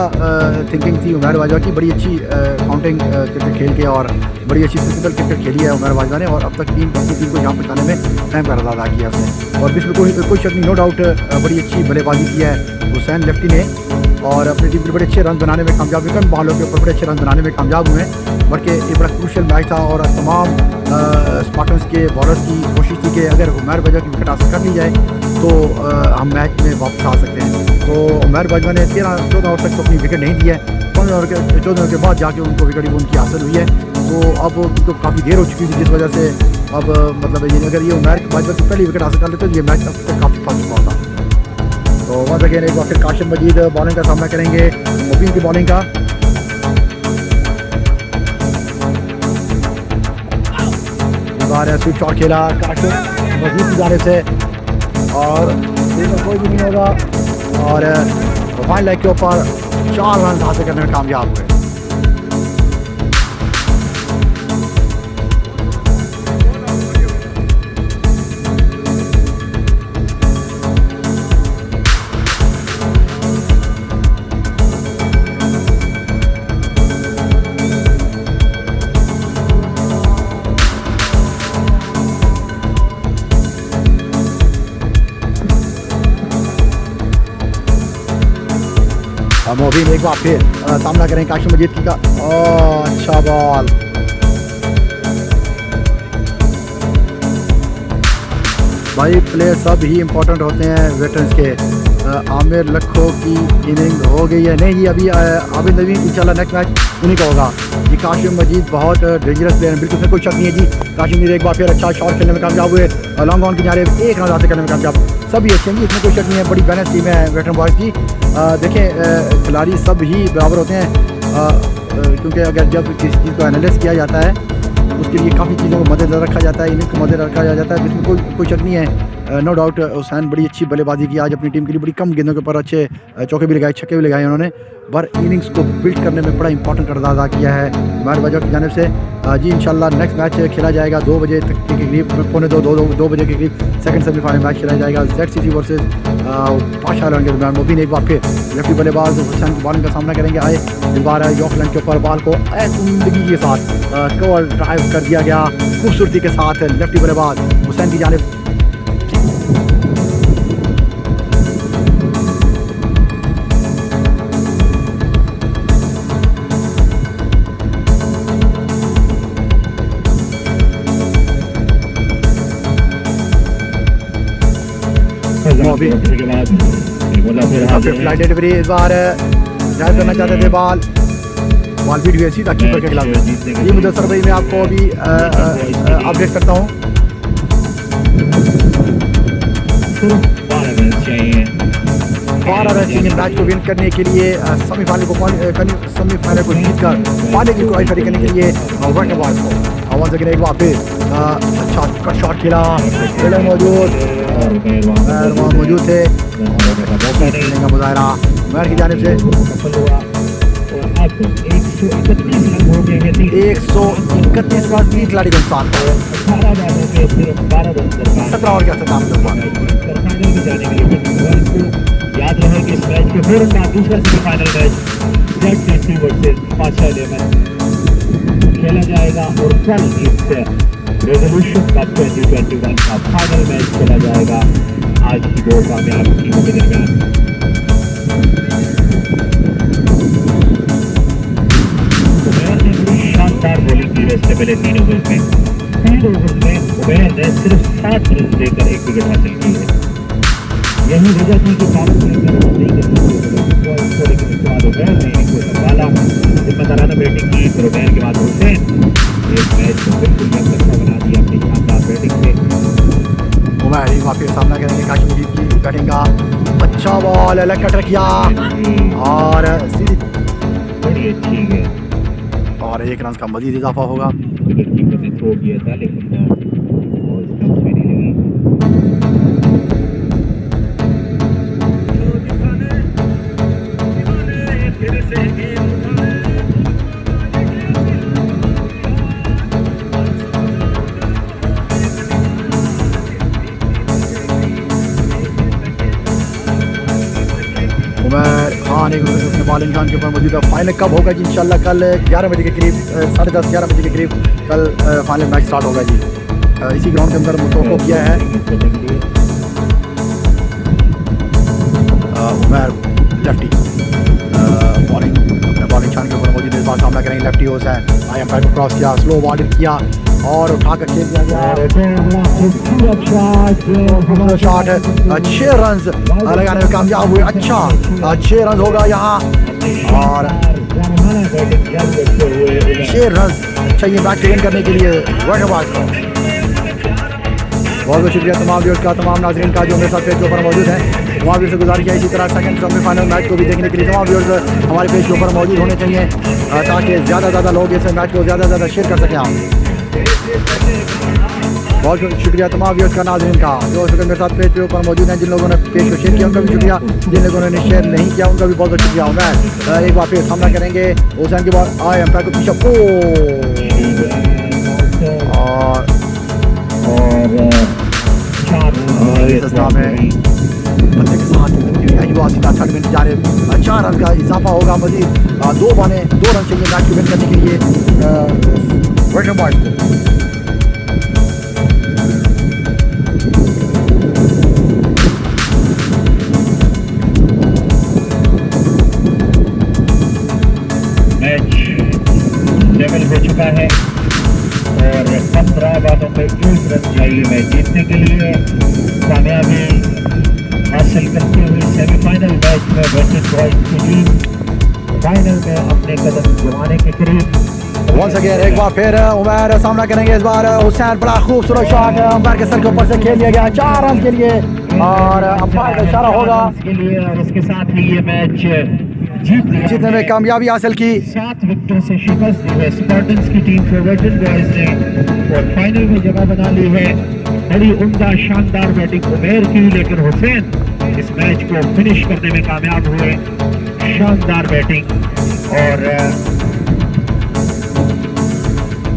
थिंकिंग थी उमर बाजवा की, बड़ी अच्छी काउंटिंग क्रिकेट खेल के और बड़ी अच्छी फिजिकल क्रिकेट खेली है उमर बाजवा ने और अब तक टीम को यहाँ पहुँचाने में अहम किरदार अदा किया उसने और इसमें कोई शक नहीं, नो डाउट बड़ी अच्छी बल्लेबाजी की है हुसैन लेफ्टी ने और अपनी टीम के बड़े अच्छे रन बनाने में कामयाब हुए। कम बॉलों के ऊपर बड़े अच्छे रन बनाने में कामयाब हुए हैं। बल्कि ये बड़ा क्रूशियल मैच था और तमाम स्पार्टन्स के बॉलर्स की कोशिश थी कि अगर उमर बाजवा की विकेट हासिल कर ली जाए तो हम मैच में वापस आ सकते हैं। तो उमर बाजवा ने 13-14 ओवर तक तो अपनी विकेट नहीं दी है। 14 ओवर के बाद जाके उनको विकेट उनकी हासिल हुई है। तो अब तो काफ़ी देर हो चुकी थी जिस वजह से अब मतलब ये अगर ये उमर बाजवा की पहली विकेट हासिल कर लेते तो ये मैच अब तक काफ़ी फंस चुका होता। तो वंस अगेन एक बार फिर काशिफ मजीद बॉलिंग का सामना करेंगे मुबीन की बॉलिंग का। बार स्वीप शॉट खेला काशिफ मजीद की जाने से और कोई भी नहीं होगा और तो फाइनल लेग के ऊपर 4 रन हासिल करने में कामयाब हुए। मोबिन एक बार फिर सामना करें काशिम मजीद की का। अच्छा बॉल, भाई प्लेयर सब ही इम्पोर्टेंट होते हैं वेटरन्स के। आमिर लखो की इनिंग हो गई है, नहीं जी अभी आबिद नदीम इंशाल्लाह नेक्स्ट मैच उन्हीं का होगा। ये काशिम मजीद बहुत डेंजरस प्लेयर है, बिल्कुल उसमें कोई शक नहीं है जी। काशिम मजीद एक बार फिर अच्छा शॉट खेलने में कामयाब हुए, लॉन्ग ऑन किनारे 1 रन हासिल करने में कामयाब। सभी अच्छे हैं जी, इसमें कोई शक नहीं है। बड़ी बैलेंस टीम है वेटरन बॉयज़ की। देखें खिलाड़ी सब ही बराबर होते हैं, क्योंकि अगर जब किसी चीज़ को एनालिस किया जाता है उसके लिए काफ़ी चीज़ों को मद्देनजर रखा जाता है, इन्हें को मद्देनजर रखा जाता है, इसमें कोई शक नहीं है। नो डाउट हुसैन बड़ी अच्छी बल्लेबाजी की आज अपनी टीम के लिए, बड़ी कम गेंदों के ऊपर अच्छे चौके भी लगाए, छक्के भी लगाए उन्होंने, पर इनिंग्स को बिल्ड करने में बड़ा इंपॉर्टेंट किरदार अदा किया है उमैर बाजवा की जानिब से। जी इंशाल्लाह नेक्स्ट मैच खेला जाएगा 2 बजे तक के करीब, 2 बजे के करीब सेकंड सेमीफाइनल मैच खेला जाएगा ZCC वर्सेस पाशा के दरमियान। मोबिन एक बार फिर लेफ्टी बल्लेबाज हुसैन की बॉलिंग का सामना करेंगे। आए इस बार यॉर्कलैंड के ऊपर बॉल को जिंदगी के साथ कवर ड्राइव कर दिया गया खूबसूरती के साथ लेफ्टी बल्लेबाज हुसैन की जानिब। फ्लाइट डिलीवरी इस बार ड्राइव करना चाहते थे, बॉल भी हुई सीधा कीपर के खिलाफ। ये मुदस्सर भाई मैं आपको अभी अपडेट करता हूँ। 12 रन चाहिए मैच को विन करने के लिए, सेमीफाइनल को जीत कर पाने की क्वालिफाई करने के लिए वेटरन बॉयज़ को। आवाज़ अगर एक बार फिर अच्छा कट शॉट खेला, मौजूद थे का मुजाहरा उमैर की जानिब से। 131 रन 3 खिलाड़ी के नुकसान पर 17 ओवर के अख्ताम याद रहे कि इस मैच के फौरन बाद दूसरा semifinal match ZCC versus Pasha 11 खेला जाएगा और कल इस रेजोल्यूशन कप 2021 का फाइनल मैच खेला जाएगा आज की 2 कामयाब टीमों के दरमियान। उमैर ने बड़ी शानदार बॉलिंग की वजह से पहले 3 ओवर में 3 ओवर में उमैर ने सिर्फ 7 रन देकर 1 विकेट हासिल की है। यही वजह थी कि भारत ने संभाला, जिम्मेदाराना बैटिंग की रुबैर के बाद हुसैन इस मैच को बिल्कुल यकतरफा बना दिया अपनी शानदार बैटिंग से। उमैर ही वापस सामना करेंगे काशिम मजीद की बैटिंग का। अच्छा बॉल अलग कट किया और सीधी बड़ी अच्छी है और 1 रन का मजीद इजाफा होगा। कीपर ने थ्रो किया था लेकिन स्टंप्स में नहीं लगी। उमैर खान एक अपने बॉलिंग खान के ऊपर मौजूद है। फाइनल कब होगा जी? इंशाल्लाह कल 11 बजे के करीब, 10:30 11 बजे के करीब कल फाइनल मैच स्टार्ट होगा जी। इसी ग्राउंड के अंदर मुतवक्को किया है। उमैर लेफ्टी बॉलिंग अपने बॉलिंग खान के ऊपर मौजूद है। इस बार सामना करेंगे लेफ्टी हुसैन। आई एम्पायर को क्रॉस किया, स्लो बॉलिंग किया और उठाकर खेल दिया गया। शॉट 6 रन लगाने में कामयाब हुए। अच्छा 6 रन होगा यहाँ और 6 रन चाहिए मैच विन करने के लिए वेटरन बॉयज़ को। बहुत बहुत शुक्रिया तमाम व्यूअर्स का, तमाम नाज़रीन का जो मेरे साथ पेज के ऊपर मौजूद हैं। तमाम व्यूअर्स से गुजारिश है इसी तरह सेकंड सेमीफाइनल मैच को भी देखने के लिए तमाम व्यूअर्स हमारे पेज के ऊपर मौजूद होने चाहिए, ताकि ज़्यादा से ज़्यादा लोग इस मैच को ज़्यादा से ज़्यादा शेयर कर सकें। आप बहुत शुक्रिया तमाम व्यूअर्स का, नाज़रीन का जो इस वक्त मेरे साथ पेज के ऊपर मौजूद हैं। जिन लोगों ने पेज को शेयर किया उनका भी शुक्रिया, जिन लोगों ने शेयर नहीं किया उनका भी बहुत बहुत शुक्रिया। मैं एक बार फिर सामना करेंगे हुसैन के बाद आए एम्पायर को पीछे और इस अवस्था में बल्ले के साथ युवा सीधा थर्ड में जाने 4 रन का इजाफा होगा। मजीद 2 रन चाहिए मैच को विन करने के लिए वेटरन बॉयज को। मैच लेवल हो चुका है और 15 बातों पे 1 रन चाहिए मैच जीतने के लिए। कामयाबी हासिल करते हुए सेमीफाइनल मैच में वेस्टर्न बॉयज की टीम फाइनल में अपने कदम जमाने के करीब। वंस अगेन एक बार फिर उमर सामना करेंगे इस बार हुसैन। बड़ा खूबसूरत शॉट अंपायर के सर के ऊपर से खेल लिया गया 4 रन के लिए और अंपायर का इशारा होगा के लिए और उसके साथ ही ये मैच जीतने में कामयाबी हासिल की। 7 विकेटों से शिकस्त दी है स्पार्टन्स की टीम को वेस्टर्न बॉयज ने और फाइनल में जगह बना ली है। बड़ी उम्दा शानदार बैटिंग उमेर की, लेकिन हुसैन इस मैच को फिनिश करने में कामयाब हुए। शानदार बैटिंग और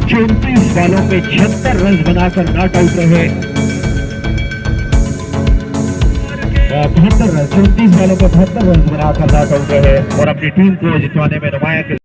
34 बॉलों पे 76 रन बनाकर नॉट आउट रहे। 34 बॉलों पे 72 रन बनाकर नॉट आउट रहे और अपनी टीम को जितवाने में नुमाया